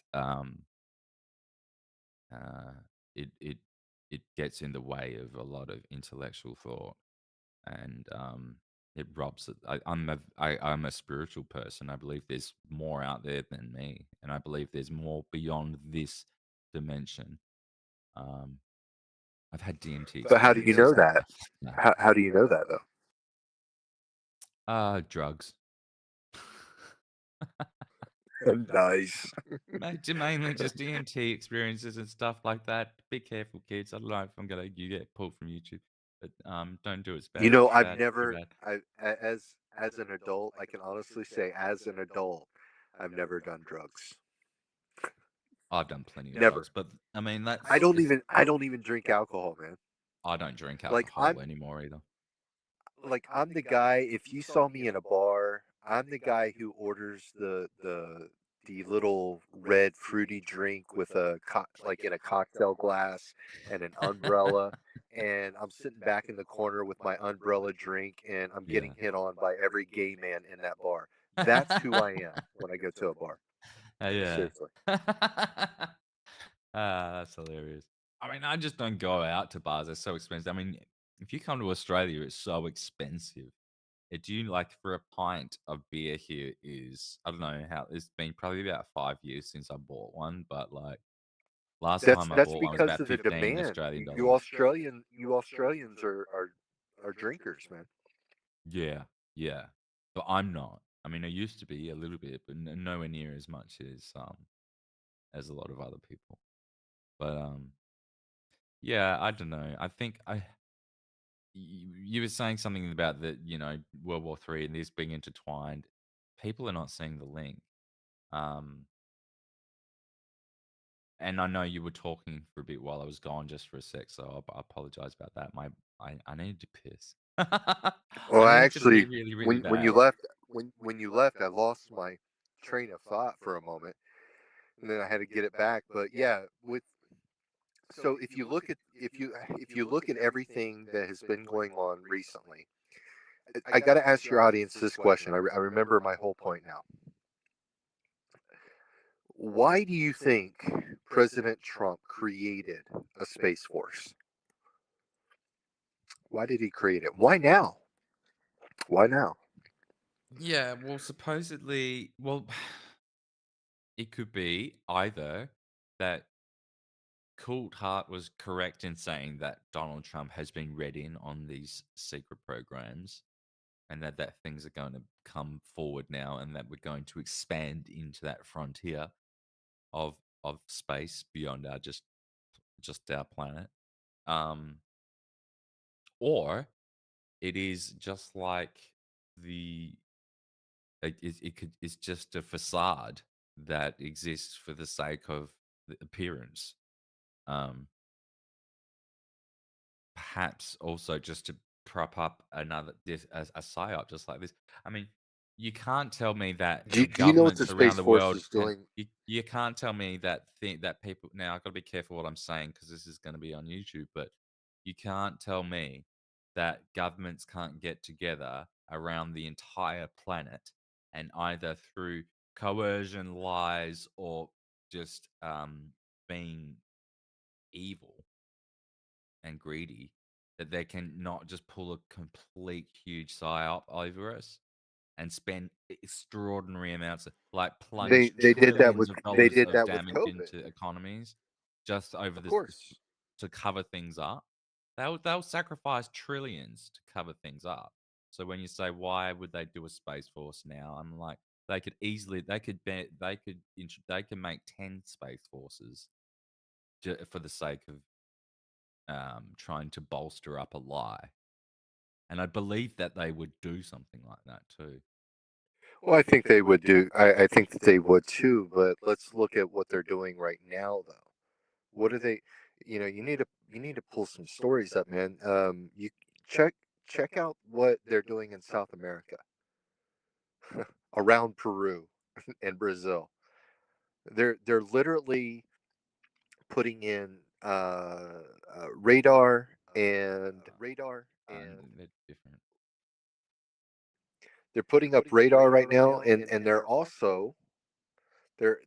uh, it it it gets in the way of a lot of intellectual thought, and it robs it. I'm a spiritual person. I believe there's more out there than me, and I believe there's more beyond this dimension. Um, I've had DMT But how do you experiences know and that? stuff like How do you know that though? that. Drugs. Nice. Mainly just DMT experiences and stuff like that. Be careful, kids. I don't know if you get pulled from YouTube, but don't do it. It's You bad. know, It's I've bad. Too never, bad. as an adult, I can honestly say, as an adult, I've never done drugs. I've done plenty of Never. drugs, but I mean I don't even drink alcohol, man. I don't drink Like alcohol anymore either. I'm the guy. If you saw me in a bar, I'm the guy who orders the little red fruity drink with like in a cocktail glass and an umbrella, and I'm sitting back in the corner with my umbrella drink, and I'm getting hit on by every gay man in that bar. That's who I am when I go to a bar. Yeah. Seriously. That's hilarious. I mean, I just don't go out to bars. They're so expensive. I mean, if you come to Australia, it's so expensive. Do you like for a pint of beer here is I don't know how it's been probably about 5 years since I bought one, but like last time I That's bought one was because about of the 15 demand. Australian You dollars. Australians are drinkers, man. Yeah, yeah. But I'm not. I mean, I used to be a little bit, but nowhere near as much as a lot of other people. But yeah, I don't know. I think you were saying something about World War Three and this being intertwined. People are not seeing the link. Um, and I know you were talking for a bit while I was gone just for a sec, so I apologize about that. I needed to piss. Well, I I needed to pee actually, really, really when you bad. left, when you left, I lost my train of thought for a moment, and then I had to get it back. But yeah, with so if you look at everything that has been going on recently, I got to ask your audience this question. I remember my whole point now. Why do you think President Trump created a space force? Why did he create it? Why now? Why now? Yeah, well, supposedly, it could be either that Coulthard was correct in saying that Donald Trump has been read in on these secret programs and that things are going to come forward now and that we're going to expand into that frontier of space beyond our just our planet. Um, or it is just like the it's just a facade that exists for the sake of the appearance. Um, Perhaps also just to prop up a psyop just like this. I mean, you can't tell me that Do you know what the governments around space the force world is can. doing? You can't tell me that people. Now I've got to be careful what I'm saying because this is going to be on YouTube. But you can't tell me that governments can't get together around the entire planet and either through coercion, lies, or just being evil and greedy that they can not just pull a complete huge psyop over us and spend extraordinary amounts of like plunge trillions of They dollars did of that with damage COVID. into economies just over Of this course. to cover things up. They'll sacrifice trillions to cover things up. So when you say why would they do a space force now, I'm like they could easily they can make 10 space forces for the sake of trying to bolster up a lie. and I believe that they would do something like that too. Well, I think they would do. I think that they would too. But let's look at what they're doing right now, though. What are they? You need to pull some stories up, man. You check check out what they're doing in South America, around Peru and Brazil. They're literally putting in radar and They're different. they're putting up radar right now, and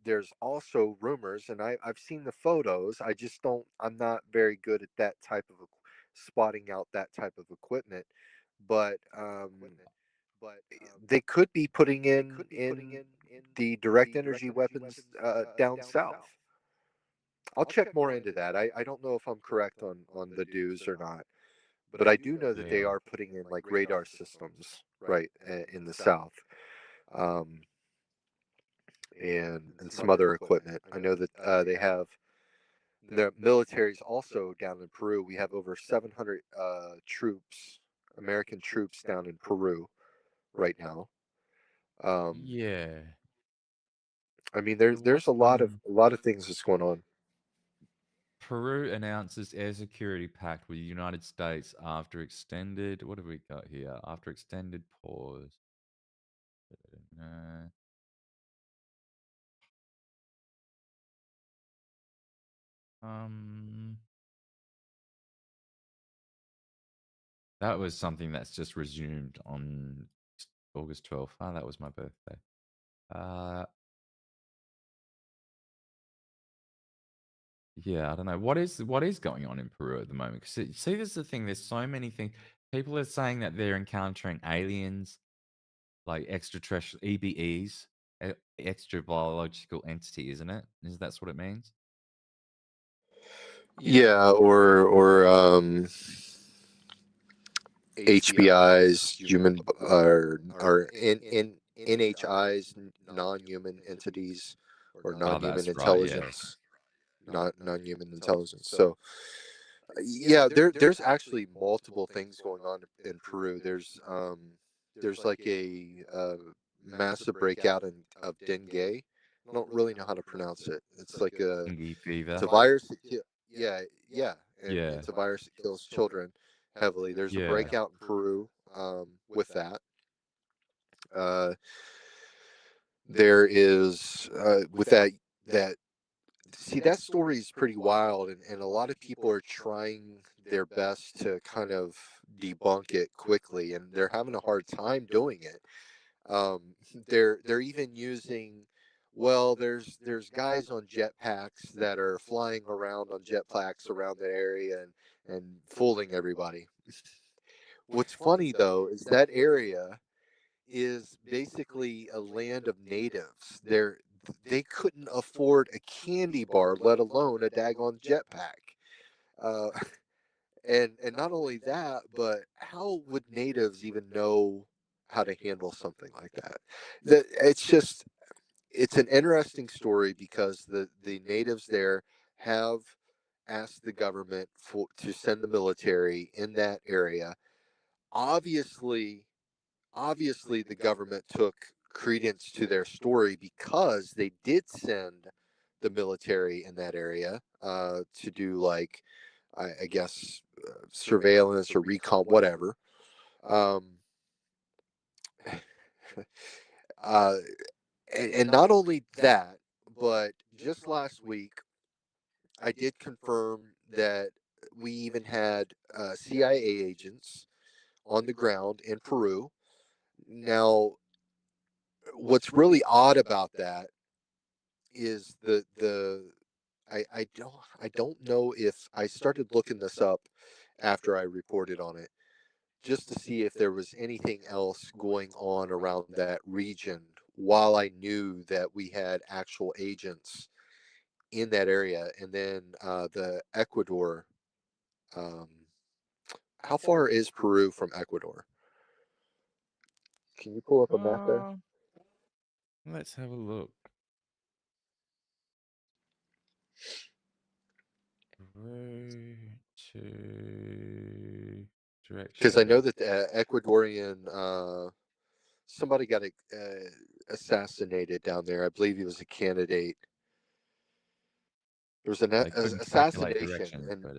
there's also rumors, and I've seen the photos. I just don't. I'm not very good at that type of spotting out that type of equipment, but they could be putting in the direct energy weapons down south. I'll check more into that. I don't know if I'm correct on the dues or not, but I do know that they Yeah. are putting in like radar systems right in the south. Um, and some other equipment. I know that they have the military's also down in Peru. We have over 700 troops, American troops down in Peru right now. Um, Yeah. I mean, So there's what's a lot of things that's going on. Peru announces air security pact with the United States after extended. What have we got here? After extended pause. Uh, um, that was something that's just resumed on August 12th. Oh, that was my birthday. Uh, yeah, I don't know what is going on in Peru at the moment. Because see, this is the thing. There's so many things. People are saying that they're encountering aliens, like extraterrestrial EBEs, extra biological entity, isn't it? Is that's what it means? Yeah, or HBIs, human or in NHIs, non-human entities or Oh, non-human that's right. Yeah. intelligence, not non-human intelligence. So yeah, there's actually multiple things going on in Peru. There's like a massive breakout of dengue. I don't really know how to pronounce it. Dengue It's fever. a virus that yeah, yeah, and Yeah. it's a virus that kills children heavily. There's a Yeah. breakout in Peru with that. Uh, there is with that see that story is pretty wild, and a lot of people are trying their best to kind of debunk it quickly, and they're having a hard time doing it. They're even using, well, there's guys on jetpacks that are flying around on jetpacks around the area and fooling everybody. What's funny though is that area is basically a land of natives. They couldn't afford a candy bar, let alone a daggone jetpack. Uh, and not only that, but how would natives even know how to handle something like that? It's an interesting story because the natives there have asked the government to send the military in that area. Obviously, obviously the government took credence to their story because they did send the military in that area to do like I guess surveillance or recon, whatever. Um, uh, and not only that, but just last week I did confirm that we even had CIA agents on the ground in Peru. Now, what's really odd about that is I don't know if I started looking this up after I reported on it just to see if there was anything else going on around that region while I knew that we had actual agents in that area. And then the Ecuador, um, how far is Peru from Ecuador? Can you pull up a map there? Uh, let's have a look. Peru to because I direction. know that the Ecuadorian somebody got assassinated down there. I believe he was a candidate. There was an They couldn't calculate assassination, directions, and but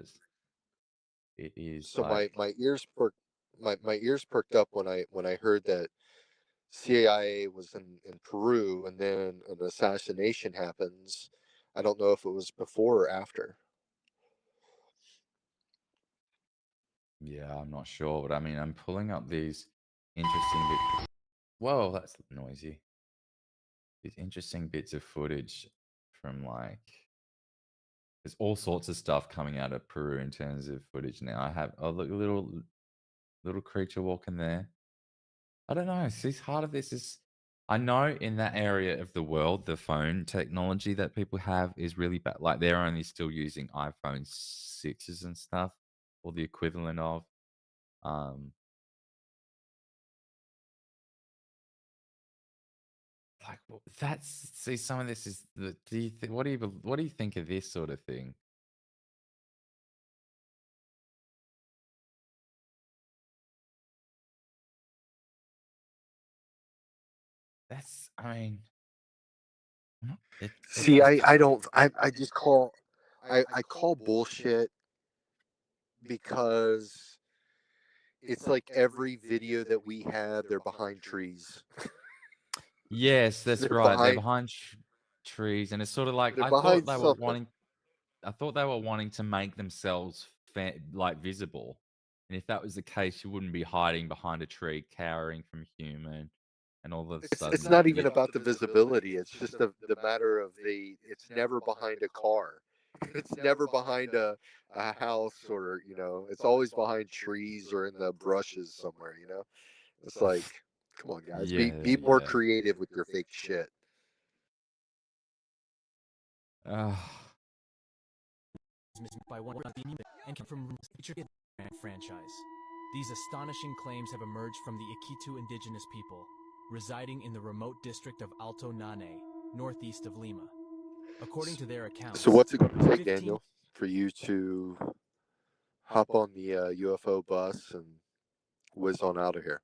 it is so like my ears perked up when I heard that CIA was in Peru, and then an assassination happens. I don't know if it was before or after. yeah, I'm not sure, but I mean, I'm pulling up these interesting bits. Whoa, that's noisy. These interesting bits of footage from like there's all sorts of stuff coming out of Peru in terms of footage now. I have oh look, a little creature walking there. I don't know. See, part of this is I know in that area of the world, the phone technology that people have is really bad. Like they're only still using iPhone 6s and stuff, or the equivalent of. Um, like that's see, some of this is the. Do you what do you think of this sort of thing? That's I mean, it See, just I don't I just call I call bullshit because it's like every video that we have, they're behind trees. yes, that's They're right. They're behind behind trees, and it's sort of like they're behind something. I thought they were wanting to make themselves like visible, and if that was the case, you wouldn't be hiding behind a tree, cowering from human, and all of a It's sudden, not even about the visibility. It's just the matter of it's never behind a car. It's never behind a house, or it's always behind trees or in the brushes somewhere, It's like, come on guys, yeah, be more yeah. creative with your fake shit. Uh, by one and came from franchise. These astonishing claims have emerged from the Iquitu indigenous people, residing in the remote district of Alto Nane, northeast of Lima. According to their accounts, So what's it going to take, 15 Daniel, for you to hop on the UFO bus and whiz on out of here?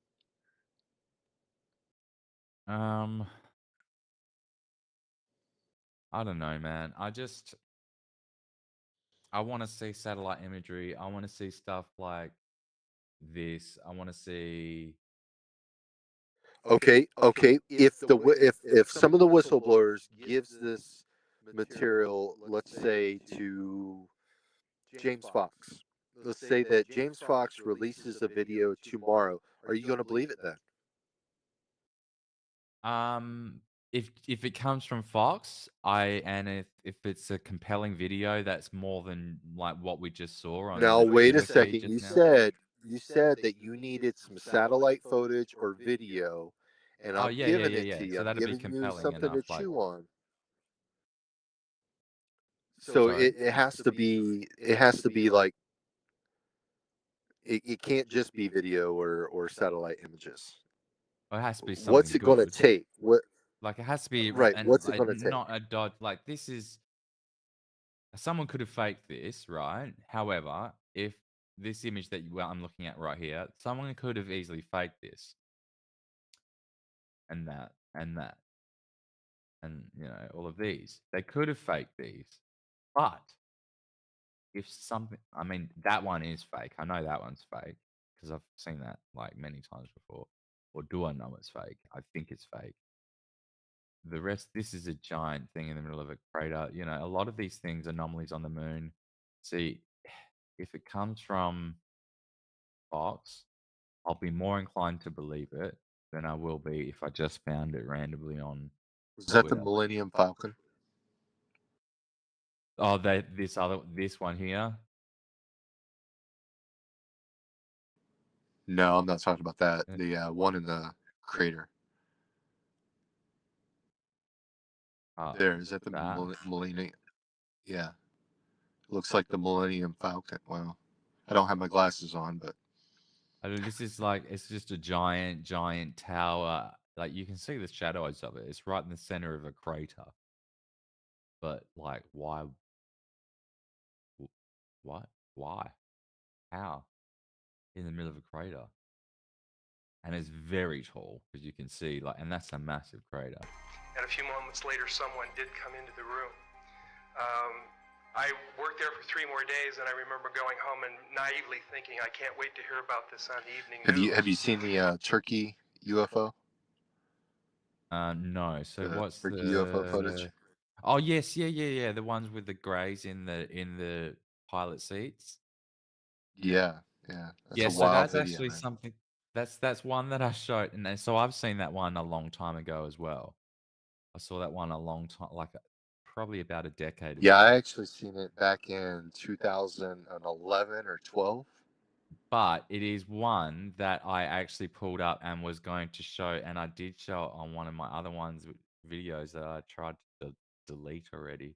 um, I don't know, man. I want to see satellite imagery. I want to see stuff like this. I want to see. Okay. If some of the whistleblowers gives this material, let's say to James Fox, let's say that James Fox releases a video tomorrow, are you going to believe it then? Um, if it comes from Fox, if it's a compelling video that's more than like what we just saw on Now the wait a Twitter feed second. just now. You said that you needed some satellite footage or video, and Oh I'm yeah, yeah, giving yeah, it to yeah. you. So I'm that'd be giving you compelling something to enough. Like, chew on. So sorry, it has to be like it can't just be video or satellite images. it has to be What's something it going to good. take? What Like it has to be, Right? and What's it like going to take? not a dodge. Like this is someone could have faked this, right? However, if this image that I'm looking at right here, someone could have easily faked this and that and that and all of these. They could have faked these, but if something, I mean, that one is fake. I know that one's fake because I've seen that like many times before. Or do I know it's fake? I think it's fake. The rest, this is a giant thing in the middle of a crater. A lot of these things, anomalies on the moon. See, if it comes from Fox, I'll be more inclined to believe it than I will be if I just found it randomly on Was that the Twitter. Millennium Falcon? Oh, this one here. No, I'm not talking about that. Uh, The one in the crater. Oh, There is that the that. Millennium? Yeah, looks like the Millennium Falcon. Wow, I don't have my glasses on, but I mean, this is like it's just a giant, giant tower. Like you can see the shadows of it. It's right in the center of a crater. But like, why? What? Why? How? in the middle of a crater. And it's very tall, as you can see, like, and that's a massive crater. And a few moments later, someone did come into the room. I worked there for 3 more days, and I remember going home and naively thinking, I can't wait to hear about this on the evening news. Have you seen the Turkey UFO? No. So The what's Turkey UFO footage? Oh yes, yeah. The ones with the greys in the pilot seats. Yeah, yeah. That's Yeah, a so wild that's video, actually man. something that's one that I showed, and then, so I've seen that one a long time ago as well. I saw that one a long time, like probably about a decade Yeah, I ago. actually seen it back in 2011 or 12. But it is one that I actually pulled up and was going to show, and I did show it on one of my other videos that I tried to delete already.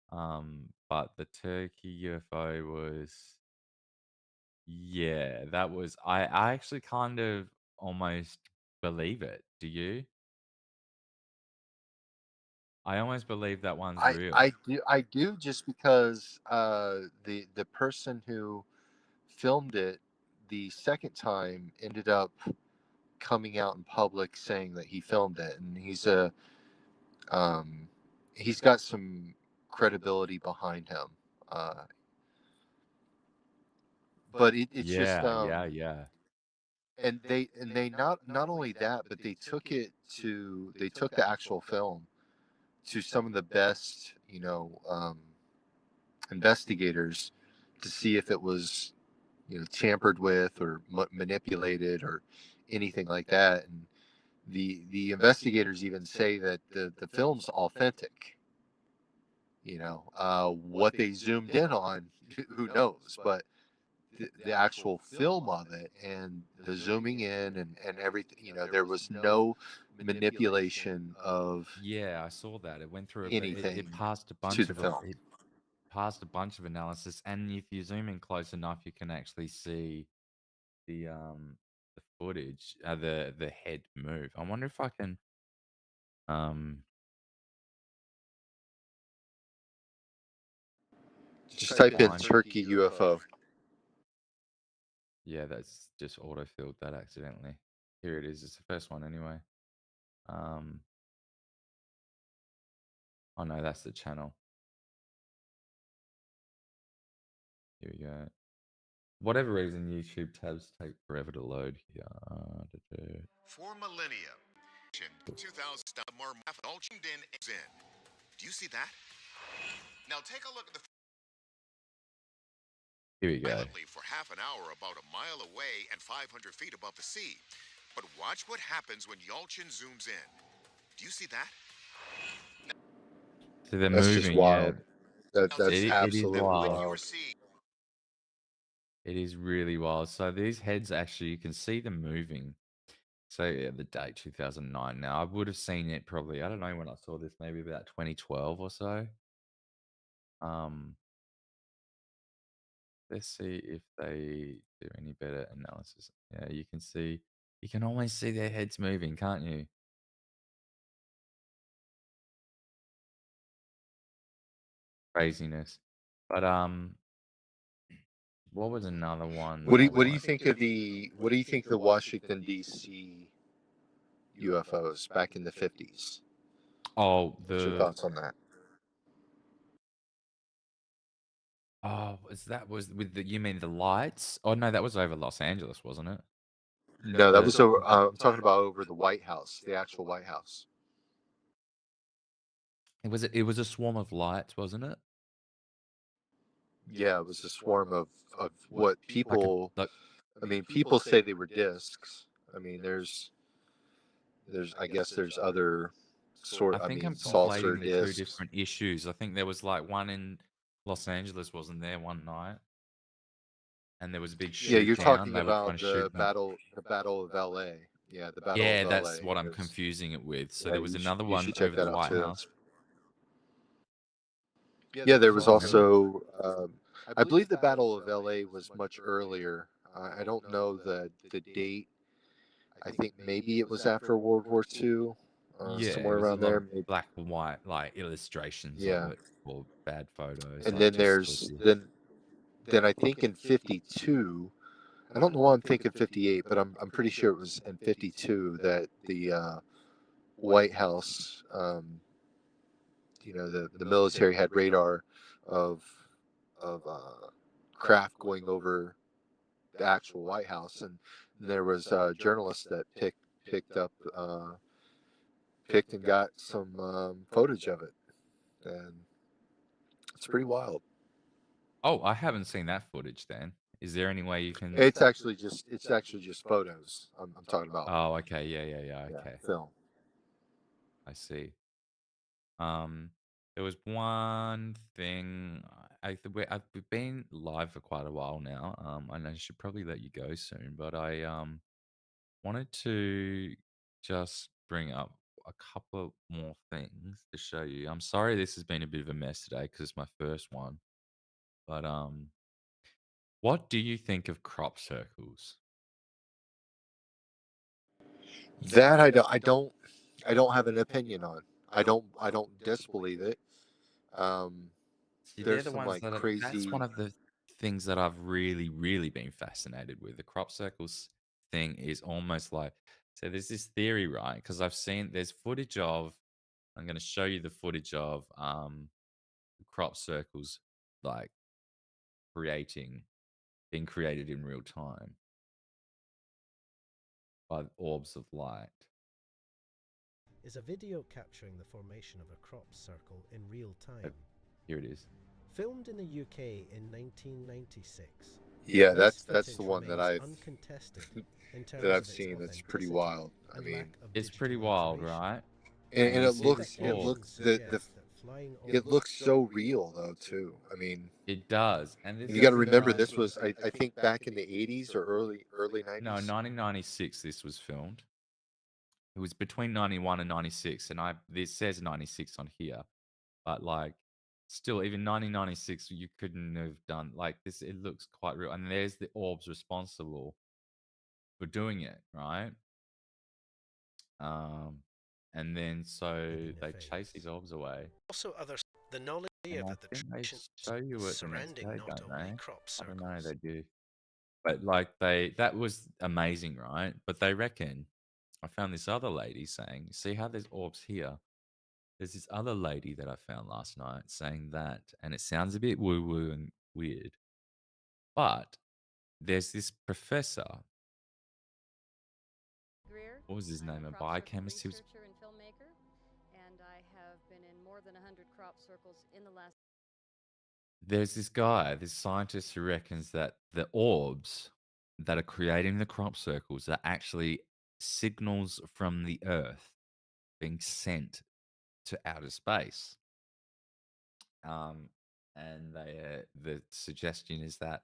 But the Turkey UFO was, yeah, that was I actually kind of almost believe it. Do you? I almost believe that one's real. I do just because the person who filmed it the second time ended up coming out in public saying that he filmed it, and um, he's got some credibility behind him. Uh, but it's just Yeah. and they not only that, but they took the actual film to some of the best, investigators to see if it was, tampered with or manipulated or anything like that. And the investigators even say that the film's authentic. What they zoomed in on, who knows? But the actual film of it and the zooming in and everything, there was no manipulation of Yeah, I saw that. It went through it anything passed a to bunch the of film. it passed a bunch of analysis, and if you zoom in close enough, you can actually see the footage, the head move. I wonder if I can um Just type in find. Turkey UFO. Yeah, that's just auto-filled that accidentally. Here it is. It's the first one anyway. Um oh no, that's the channel. Here we go. Whatever reason, YouTube tabs take forever to load here. For millennia, 2000 more all tuned in. Do you see that? Now take a look at the Here we go. silently for half an hour about a mile away and 500 feet above the sea. But watch what happens when Yalchin zooms in. Do you see that? So they're That's just moving, yeah. wild. That's It is absolutely wild. What you are wild. seeing. It is really wild. So these heads actually, you can see them moving. So yeah, the date 2009. Now I would have seen it probably. I don't know when I saw this. Maybe about 2012 or so. Let's see if they do any better analysis. Yeah, you can see. You can almost see their heads moving, can't you? Craziness. But what was another one that I What do you wanted? think of the Washington D.C. UFOs back in the 50s? Oh, What's your thoughts on that? was with the, you mean the lights? Oh no, that was over Los Angeles, wasn't it? No, that The was over. I'm talking about over the White House, the actual White House. it was a swarm of lights, wasn't it? Yeah, it was a swarm of what Like a people. like I mean, people say they were discs. I mean, I guess there's other I sort. I think I'm mean, saucer conflating the two discs. different issues. I think there was like one in Los Angeles, wasn't there, one night? And there was a big Yeah, shoot you're down. talking They were trying about to shoot them. the Battle of L.A. Yeah, the Battle Yeah, of that's L.A. what I'm There's, confusing it with. So yeah, there was another you one should check over the that out White too. House. Yeah, there was Can't remember. also. I believe the Battle of L.A. was much earlier. I don't know the date. I think maybe it was after World War II, Yeah, it somewhere was a around lot there. of black and white, like illustrations of Yeah, it, or bad photos, and like then just there's then I think in '52, I don't know why I'm thinking 58, but I'm pretty sure it was in 52 that the White House, the military had radar of craft going over the actual White House, and there was journalists that picked and got some footage of it, and it's pretty wild. Oh, I haven't seen that footage then. Is there any way you can? It's actually just photos. I'm talking about. Oh, okay. Yeah. Yeah, Okay. film. I see. There was one thing. We've been live for quite a while now. And I should probably let you go soon, but I wanted to just bring up a couple more things to show you. I'm sorry this has been a bit of a mess today because it's my first one. But what do you think of crop circles? That I don't have an opinion on. I don't disbelieve it. Um, See, they're there's the some ones like that that's one crazy. of the things that I've really, really been fascinated with. The crop circles thing is almost like so there's this theory, right? Because there's footage of I'm gonna show you the footage of crop circles like creating being created in real time by orbs of light. Is a video capturing the formation of a crop circle in real Oh, time. here it is. Filmed in the UK in 1996. Yeah, This that's footage the one that remains I've uncontested in terms that of I've its seen. That's pretty authenticity wild. I and mean, lack of It's digital pretty wild, alteration. right? and, And and you it see the looks it orb. looks Speculation the suggests that flying it orbs looks so real though too. I mean, It does. And and this you got is to the remember guy. this was I think back in the 80s or early No, 90s. 1996 this was filmed. It was between 91 and 96, and this says 96 on here, but like still even 1996 you couldn't have done like this. It looks quite real, and there's the orbs responsible for doing it, right? Um, and then so in they chase these effects. orbs away, Also, the knowledge and I of the think they traditions show you it the next surrounding day, not don't only they? crop I don't know, circles. they do, but like that was amazing, right? But they reckon I found this other lady saying, "See how there's orbs here." There's this other lady that I found last night saying that, and it sounds a bit woo woo and weird, but there's this professor. Greer. What was his I'm name? a A crop circle biochemist? He was. researcher and filmmaker, and I have been in more than 100 crop circles in the last. There's this guy, this scientist who reckons that the orbs that are creating the crop circles are actually signals from the Earth being sent to outer space. Um, and the suggestion is that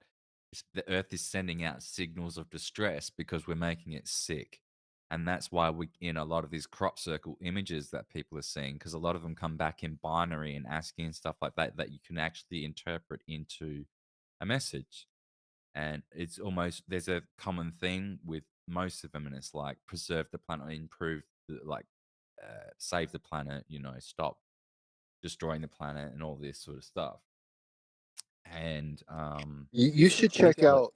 the Earth is sending out signals of distress because we're making it sick, and that's why we in a lot of these crop circle images that people are seeing, because a lot of them come back in binary and ASCII and stuff like that that you can actually interpret into a message. And it's almost there's a common theme with most of them, and it's like preserve the planet, improve, save the planet, stop destroying the planet and all this sort of stuff. And You should here's check what out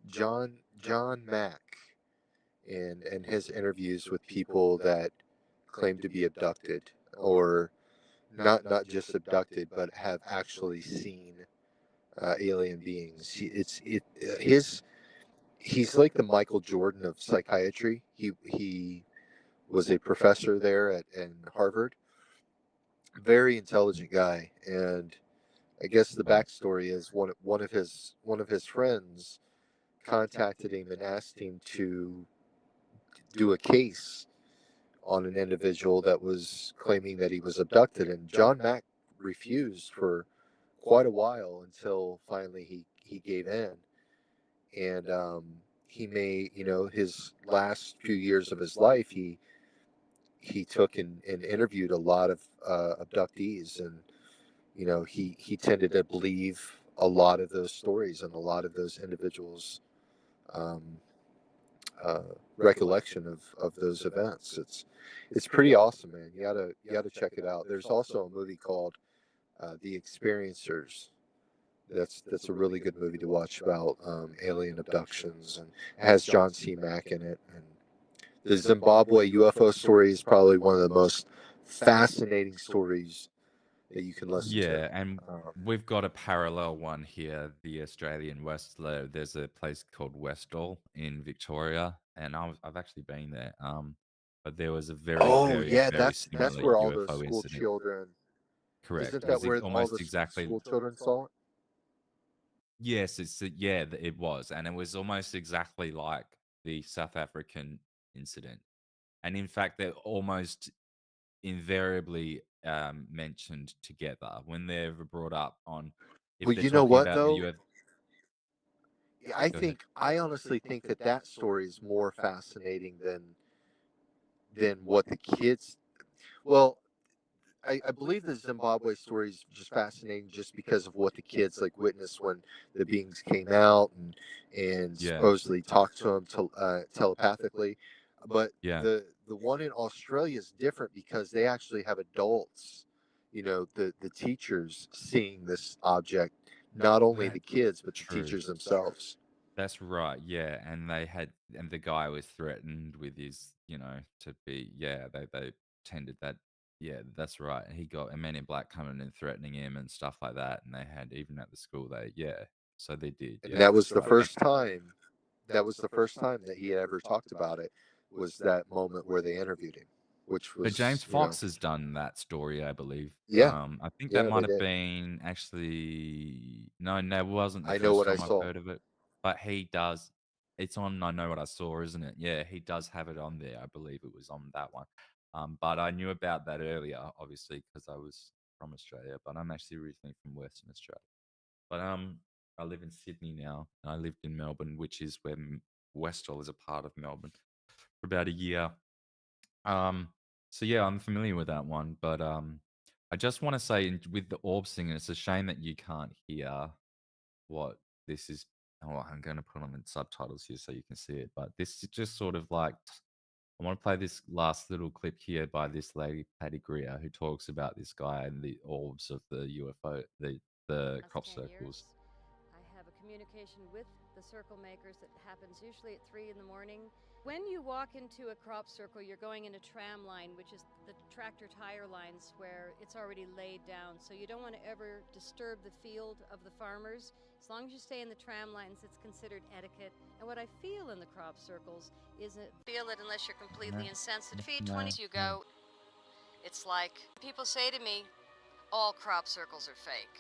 John Mack and his interviews with people that claim to be abducted, or not just abducted but have actually seen alien beings. He's like the Michael Jordan of psychiatry. He was a professor there in Harvard. Very intelligent guy, and I guess the backstory is one of his friends contacted him and asked him to do a case on an individual that was claiming that he was abducted, and John Mack refused for quite a while until finally he gave in, and he may his last few years of his life he took and interviewed a lot of abductees, and he tended to believe a lot of those stories and a lot of those individuals um, uh, recollection of those events. It's pretty awesome, man. You gotta check it out. There's also a movie called The Experiencers That's a really good movie to watch about alien abductions, and it has John C. Mack in it. And the Zimbabwe UFO story is probably one of the most fascinating stories that you can listen to. Yeah, and we've got a parallel one here, the Australian Westler. There's a place called Westall in Victoria, and I've actually been there. But there was a very, Oh very, yeah, very that's similar where all the UFO school incident. children. Correct. Isn't It that was where all the almost exactly. school children saw it? Yes, it was, and it was almost exactly like the South African incident. And in fact, they're almost invariably mentioned together when they're ever brought up on if Well, they're you know talking what about the though? UFO. Go ahead. I honestly think that story is more fascinating than what the kids. Well, I believe the Zimbabwe story is just fascinating just because of what the kids like witnessed when the beings came out and Yeah, supposedly talked to them telepathically. But yeah, the one in Australia is different because they actually have adults, the teachers seeing this object, not only that the kids but the true. teachers themselves. That's right. Yeah, and the guy was threatened with his, to be. Yeah, they tended that. Yeah, that's right. He got a Men in Black coming and threatening him and stuff like that, and they had even at the school they yeah. So they did. And Yeah, that was that's the right. first time. That was the first time that he ever talked about it. Was that moment where they interviewed him, which But James was, Fox has done that story, I believe. yeah, I think that yeah, they might have did. been actually no, it wasn't the I know first what I time I've saw. heard of it. But he does. It's on I Know What I Saw, isn't it? Yeah, he does have it on there. I believe it was on that one. But I knew about that earlier, obviously, because I was from Australia. But I'm actually originally from Western Australia. But I live in Sydney now. And I lived in Melbourne, which is where Westall is a part of Melbourne for about a year. Um, so yeah, I'm familiar with that one, but I just want to say with the orb singing, it's a shame that you can't hear what this is. Oh, I'm going to put on the subtitles here so you can see it. But this is just sort of like I want to play this last little clip here by this lady Patty Greer who talks about this guy and the orbs of the UFO, the Last crop 10 circles. years, I have a communication with the circle makers that happens usually at 3 in the morning. When you walk into a crop circle, you're going in a tram line, which is the tractor tire lines where it's already laid down. So you don't want to ever disturb the field of the farmers. As long as you stay in the tram lines, it's considered etiquette. And what I feel in the crop circles is feel it unless you're completely insensitive. Feed 20 you go. It's like people say to me, all crop circles are fake.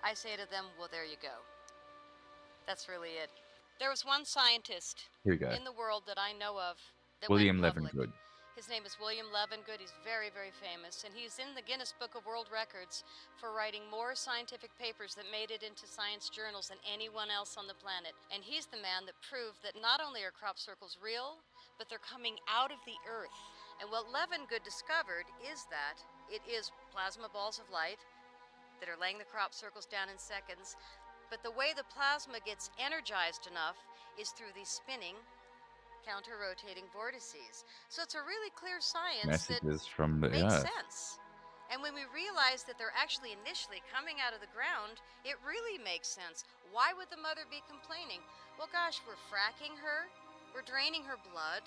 I say to them, well, there you go. That's really it. There was one scientist Here we go. in the world that I know of that William went public. Levengood. His name is William Levengood. He's very, very famous, and he's in the Guinness Book of World Records for writing more scientific papers that made it into science journals than anyone else on the planet. And he's the man that proved that not only are crop circles real, but they're coming out of the earth. And what Levengood discovered is that it is plasma balls of light that are laying the crop circles down in seconds. But the way the plasma gets energized enough is through these spinning, counter-rotating vortices. So it's a really clear science that Messages from the makes earth. sense. And when we realize that they're actually initially coming out of the ground, it really makes sense. Why would the mother be complaining? Well, gosh, we're fracking her, we're draining her blood,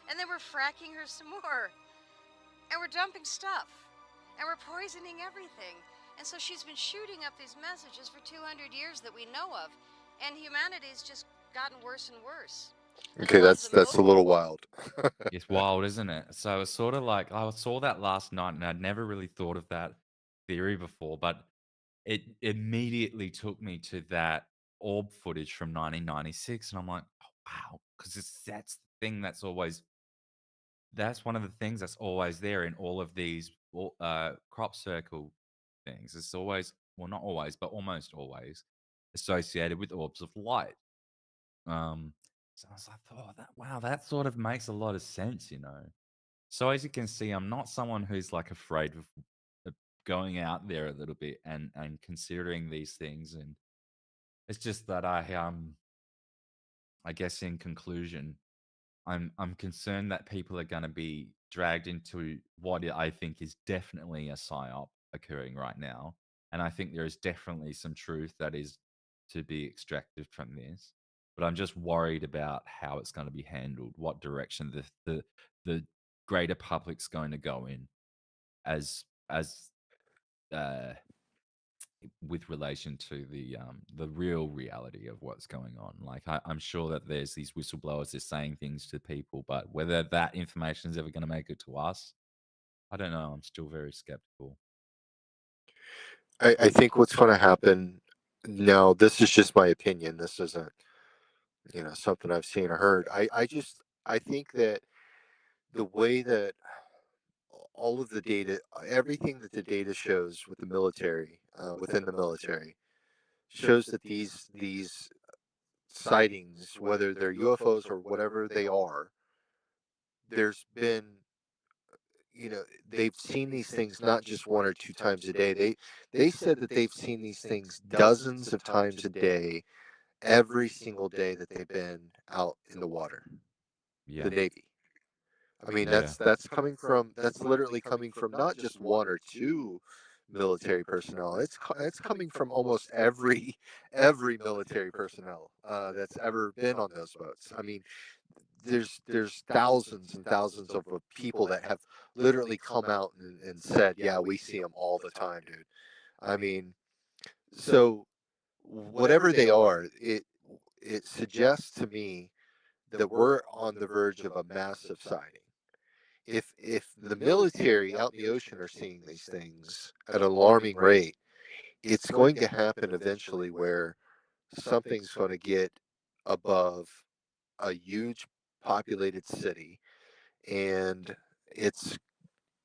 and then we're fracking her some more. And we're dumping stuff, and we're poisoning everything. And so she's been shooting up these messages for 200 years that we know of, and humanity's just gotten worse and worse. Okay, that's a little wild. It's wild, isn't it? So it's sort of like I saw that last night and I'd never really thought of that theory before, but it immediately took me to that orb footage from 1996. And I'm like, oh, wow, because that's the thing that's one of the things that's always there in all of these crop circle things. It's always, well, not always, but almost always associated with orbs of light. So I was like, oh, wow, that sort of makes a lot of sense. So as you can see, I'm not someone who's like afraid of going out there a little bit and considering these things, and it's just that I guess in conclusion, I'm concerned that people are going to be dragged into what I think is definitely a psyop occurring right now, And I think there is definitely some truth that is to be extracted from this. But I'm just worried about how it's going to be handled, what direction the greater public's going to go in as uh, with relation to the real reality of what's going on. Like I'm sure that there's these whistleblowers that's saying things to people, but whether that information is ever going to make it to us, I don't know. I'm still very skeptical. I think what's going to happen now, this is just my opinion. This isn't, something I've seen or heard. I think that the way that all of the data, everything that the data shows with the military, within the military, shows that these sightings, whether they're UFOs or whatever they are, there's been, they've seen these things not just one or two times a day. They said that they've seen these things dozens of times a day, every single day that they've been out in the water. Yeah. The Navy. I mean, Yeah. that's literally coming from not just one or two military personnel. It's coming from almost every military personnel that's ever been on those boats. I mean, there's thousands and thousands of people that have literally come out and said, yeah, we see them all the time, dude. I mean, so whatever they are, it suggests to me that we're on the verge of a massive sighting. If the military out in the ocean are seeing these things at an alarming rate, it's going to happen eventually where something's going to get above a huge populated city, and it's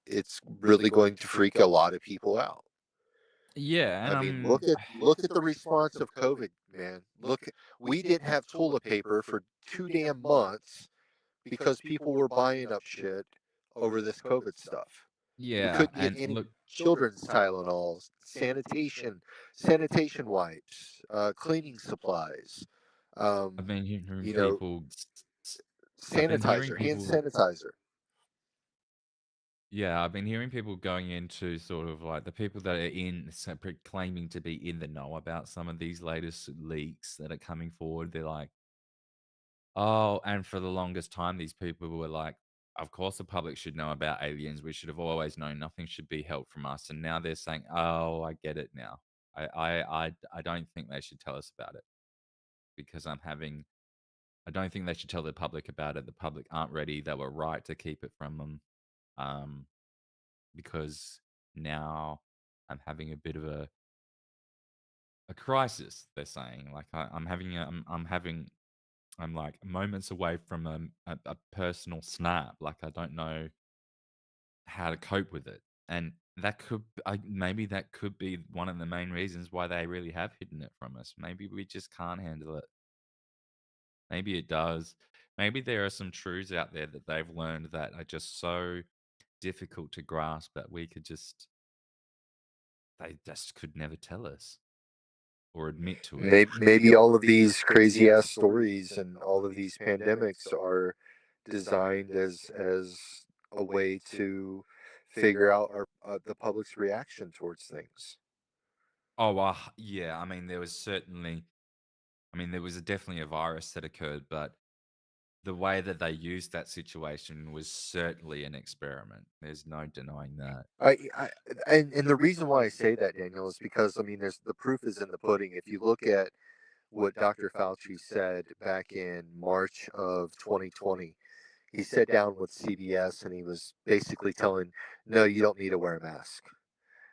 it's really going to freak a lot of people out. Yeah, and I mean, look at the response of COVID, man. We didn't have toilet paper for 2 damn months because people were buying up shit over this COVID stuff. We yeah, couldn't get and any look, children's Tylenols, sanitation wipes, cleaning supplies, I've been hearing you know, people. I've been hearing sanitizer, hand people. sanitizer. Yeah, I've been hearing people going into sort of like the people that are in separate claiming to be in the know about some of these latest leaks that are coming forward. They're like, oh, and for the longest time, these people were like, of course, the public should know about aliens. We should have always known. Nothing should be held from us. And now they're saying, oh, I get it now. I don't think they should tell us about it because I don't think they should tell the public about it. The public aren't ready. They were right to keep it from them. Um, because now I'm having a bit of a crisis. They're saying like I'm like moments away from a personal snap. Like I don't know how to cope with it, and maybe that could be one of the main reasons why they really have hidden it from us. Maybe we just can't handle it. Maybe it does. Maybe there are some truths out there that they've learned that are just so difficult to grasp that they just could never tell us or admit to it. Maybe all of these crazy ass stories and all of these pandemics are designed as a way to figure out the public's reaction towards things. Oh, yeah. I mean, there was definitely a virus that occurred, but the way that they used that situation was certainly an experiment. There's no denying that. I and the reason why I say that, Daniel, is because I mean, there's the proof is in the pudding. If you look at what Dr. Fauci said back in March of 2020, he sat down with CBS and he was basically telling, no, you don't need to wear a mask.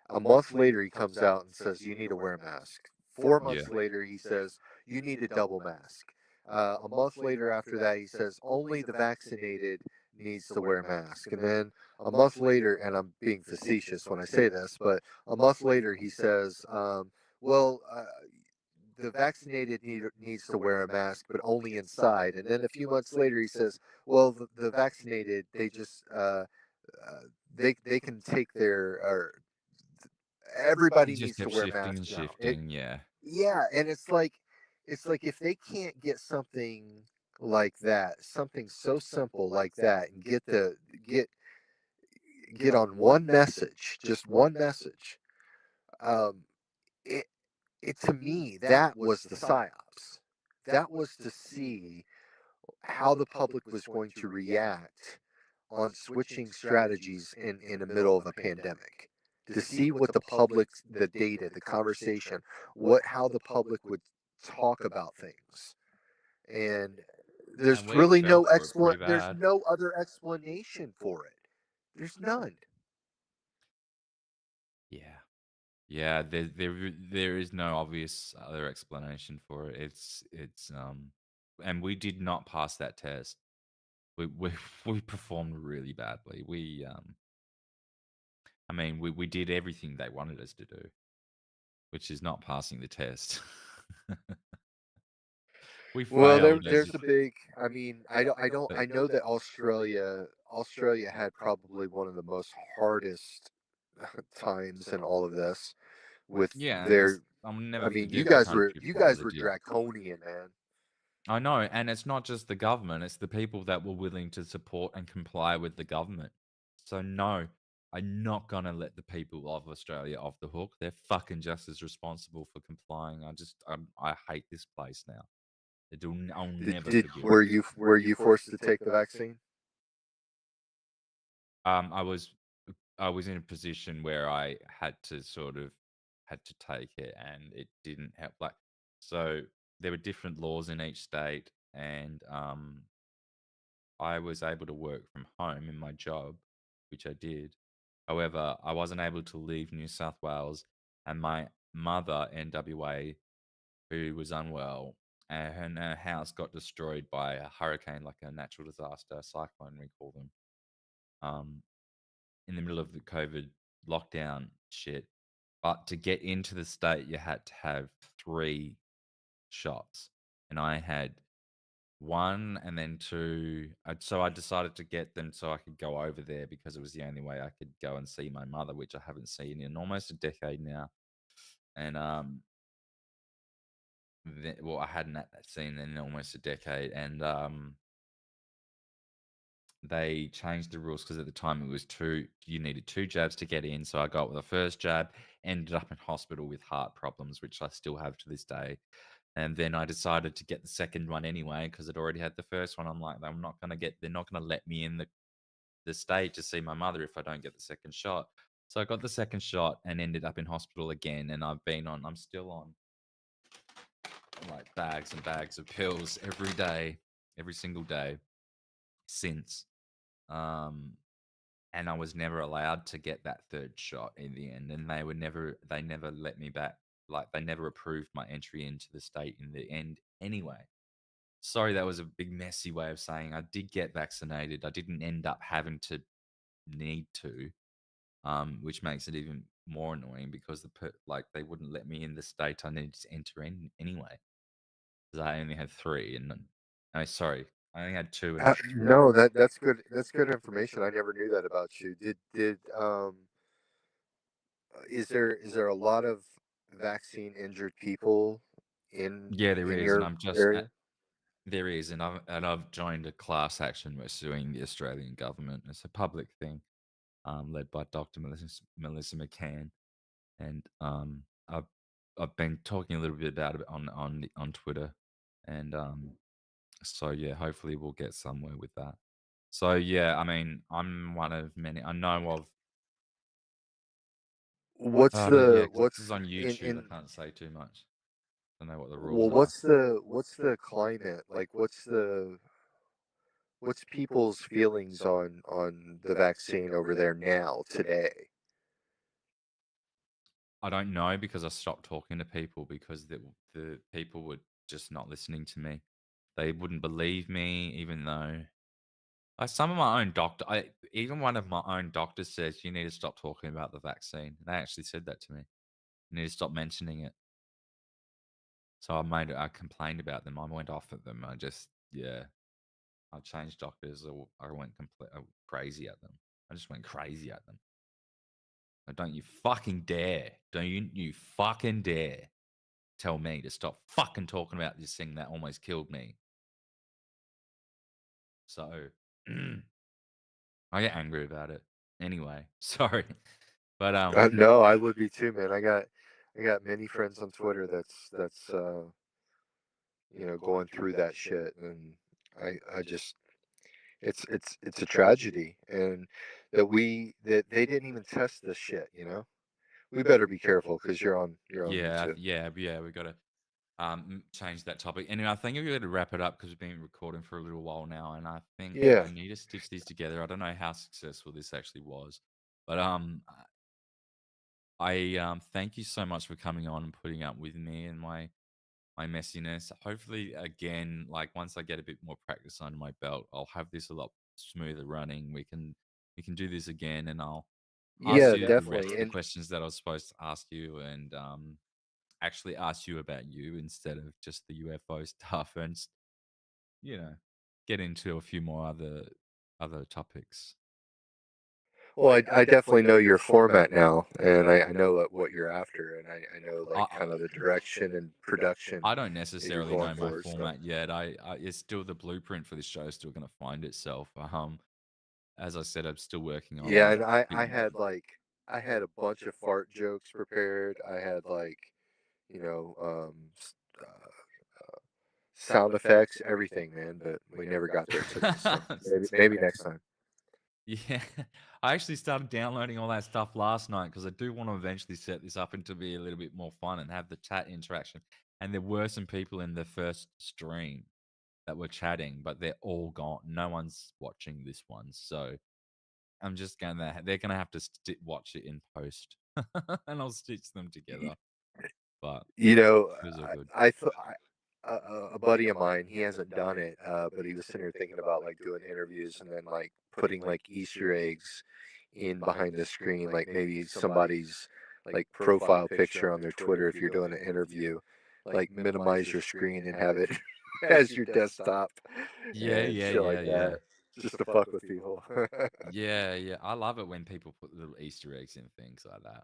A month later, he comes out and says, you need to wear a mask. 4 months Yeah. later, he says, you need a double mask. A month later after that, he says, only the vaccinated needs to wear a mask. And then a month later, and I'm being facetious when I say this, but a month later, he says, well, the vaccinated needs to wear a mask, but only inside. And then a few months later, he says, well, the vaccinated, they just, they can take their, or He everybody just needs to kept wear shifting and masks now. shifting. Yeah. Yeah, and it's like if they can't get something like that, something so simple like that, and get on one message, just one message, um, it, it to me, that was the psyops. That was to see how the public was going to react on switching strategies in the middle of a pandemic. To see what the public, the data, the conversation, how the public would talk about things. And And we fell for it pretty there's bad. no other explanation for it. There's none. Yeah. Yeah, there is no obvious other explanation for it. And we did not pass that test. We we performed really badly. I mean, we did everything they wanted us to do, which is not passing the test. We Well, failed as there's a big. I mean, I know that Australia had probably one of the most hardest times in all of this with yeah, and their. I'll I never mean, forget the country you for what guys they were did. draconian, man. I know, and it's not just the government, it's the people that were willing to support and comply with the government. So no, I'm not gonna let the people of Australia off the hook. They're fucking just as responsible for complying. I hate this place now. I'll never forgive it. Were you forced to take the vaccine? I was I was in a position where I had to take it, and it didn't help. Like, so there were different laws in each state, and I was able to work from home in my job, which I did. However, I wasn't able to leave New South Wales, and my mother in WA, who was unwell, and her house got destroyed by a hurricane, like a natural disaster, cyclone, we call them, um, in the middle of the COVID lockdown shit. But to get into the state, you had to have 3 shots, and I had one and then two. So I decided to get them so I could go over there because it was the only way I could go and see my mother, which I haven't seen in almost a decade now. And well, I hadn't seen in almost a decade, and they changed the rules because at the time it was you needed 2 jabs to get in. So I got the first jab, ended up in hospital with heart problems, which I still have to this day. And then I decided to get the second one anyway because I'd already had the first one. I'm like, they're not gonna let me in the state to see my mother if I don't get the second shot. So I got the second shot and ended up in hospital again. And I'm still on like bags and bags of pills every day, every single day since. Um, and I was never allowed to get that third shot in the end. And they never let me back. Like, they never approved my entry into the state in the end anyway. Sorry, that was a big messy way of saying I did get vaccinated. I didn't end up having to need to, which makes it even more annoying because they wouldn't let me in the state I needed to enter in anyway because I only had 3 and sorry, I only had 2 and No, that's good. That's good information. I never knew that about you. Did is there a lot of vaccine injured people yeah, there in is, and your area? there is, and I've joined a class action. We're suing the Australian government. It's a public thing, led by Dr. Melissa McCann, and I've been talking a little bit about it on Twitter, and so yeah, hopefully we'll get somewhere with that. So yeah, I mean, I'm one of many. I know of. But yeah, because this is on YouTube, I In can't say too much. I don't know what the rules well, are. what's the climate like? What's people's feelings on the vaccine over there now today? I don't know because I stopped talking to people because the people were just not listening to me. They wouldn't believe me, even though some of my own even one of my own doctors says you need to stop talking about the vaccine. They actually said that to me. You need to stop mentioning it. So I complained about them. I went off at them. I changed doctors, or I went crazy at them. I just went crazy at them. Don't you fucking dare! Don't you fucking dare tell me to stop fucking talking about this thing that almost killed me. So I get angry about it. Anyway, sorry. But No, I would be too, man. I got many friends on Twitter that's going through that shit, and I just it's a tragedy, and that they didn't even test this shit. We better be careful because you're on Yeah, YouTube. yeah. We got to change that topic. Anyway, I think we're going to wrap it up because we've been recording for a little while now, and I think Yeah. I need to stitch these together. I don't know how successful this actually was, but I thank you so much for coming on and putting up with me and my messiness. Hopefully, again, like once I get a bit more practice under my belt, I'll have this a lot smoother running. We can do this again, and I'll ask Yeah, you the rest definitely. of the And questions that I was supposed to ask you, and actually ask you about you instead of just the UFO stuff, and get into a few more other topics. well, I definitely know your format now, and I know what you're after, and I know like I kind of the direction and production I don't that you're necessarily going know my for. So format yet. I it's still the blueprint for the show is still going to find itself. As I said, I'm still working on yeah, like and a bit more. I had a bunch of fart jokes prepared. I had like you know sound effects, everything, man. But we never got there today. So maybe next time. Yeah, I actually started downloading all that stuff last night because I do want to eventually set this up and to be a little bit more fun and have the chat interaction. And there were some people in the first stream that were chatting, but they're all gone. No one's watching this one, so I'm just gonna. They're gonna have to watch it in post, and I'll stitch them together. But You know, it was all good. I thought a buddy of mine, he hasn't done it, but he was sitting here thinking about like doing interviews and then like putting like Easter eggs in behind the screen, like maybe somebody's like profile picture on their Twitter if you're doing an interview, like minimize your screen and have it as your desktop Yeah, and yeah, shit yeah, like yeah. that, just to fuck with people. Yeah, yeah. I love it when people put little Easter eggs in things like that.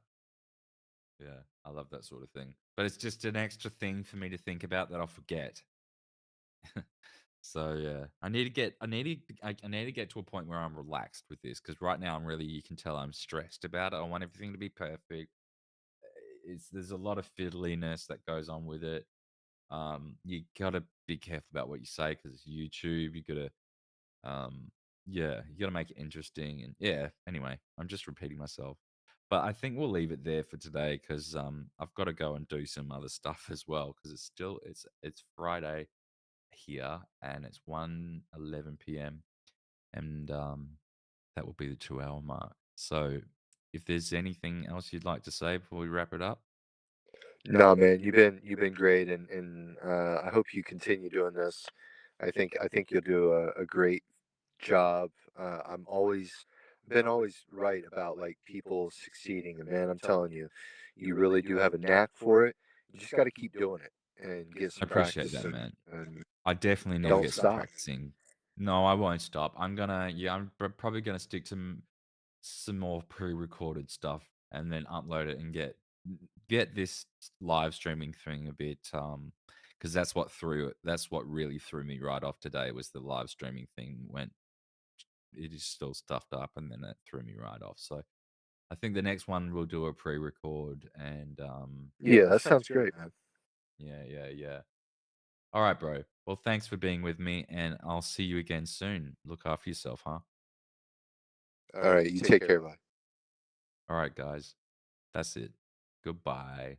Yeah, I love that sort of thing. But it's just an extra thing for me to think about that I'll forget. So yeah, I need to get to a point where I'm relaxed with this because right now I'm really you can tell I'm stressed about it. I want everything to be perfect. There's a lot of fiddliness that goes on with it. You gotta be careful about what you say because it's YouTube. You gotta um, yeah, you gotta make it interesting and yeah. Anyway, I'm just repeating myself. But I think we'll leave it there for today because I've got to go and do some other stuff as well because it's Friday here and it's 1:11 p.m. and that will be the 2 hour mark. So if there's anything else you'd like to say before we wrap it up, No, man, you've been great, and I hope you continue doing this. I think you'll do a great job. I'm always been always right about like people succeeding, and man, I'm telling you, you really do have a knack for it. You just got to keep doing it and get I some appreciate practice, that, and, man. and I definitely need to don't get some stop. practicing. No, I won't stop. Probably gonna stick to some more pre-recorded stuff and then upload it and get this live streaming thing a bit because that's what really threw me right off today was the live streaming thing when it is still stuffed up and then it threw me right off. So I think the next one we'll do a pre-record and Yeah, that sounds great, man. yeah. All right, bro. Well, thanks for being with me and I'll see you again soon. Look after yourself, huh? All right, you take care, bud. All right, guys. That's it. Goodbye.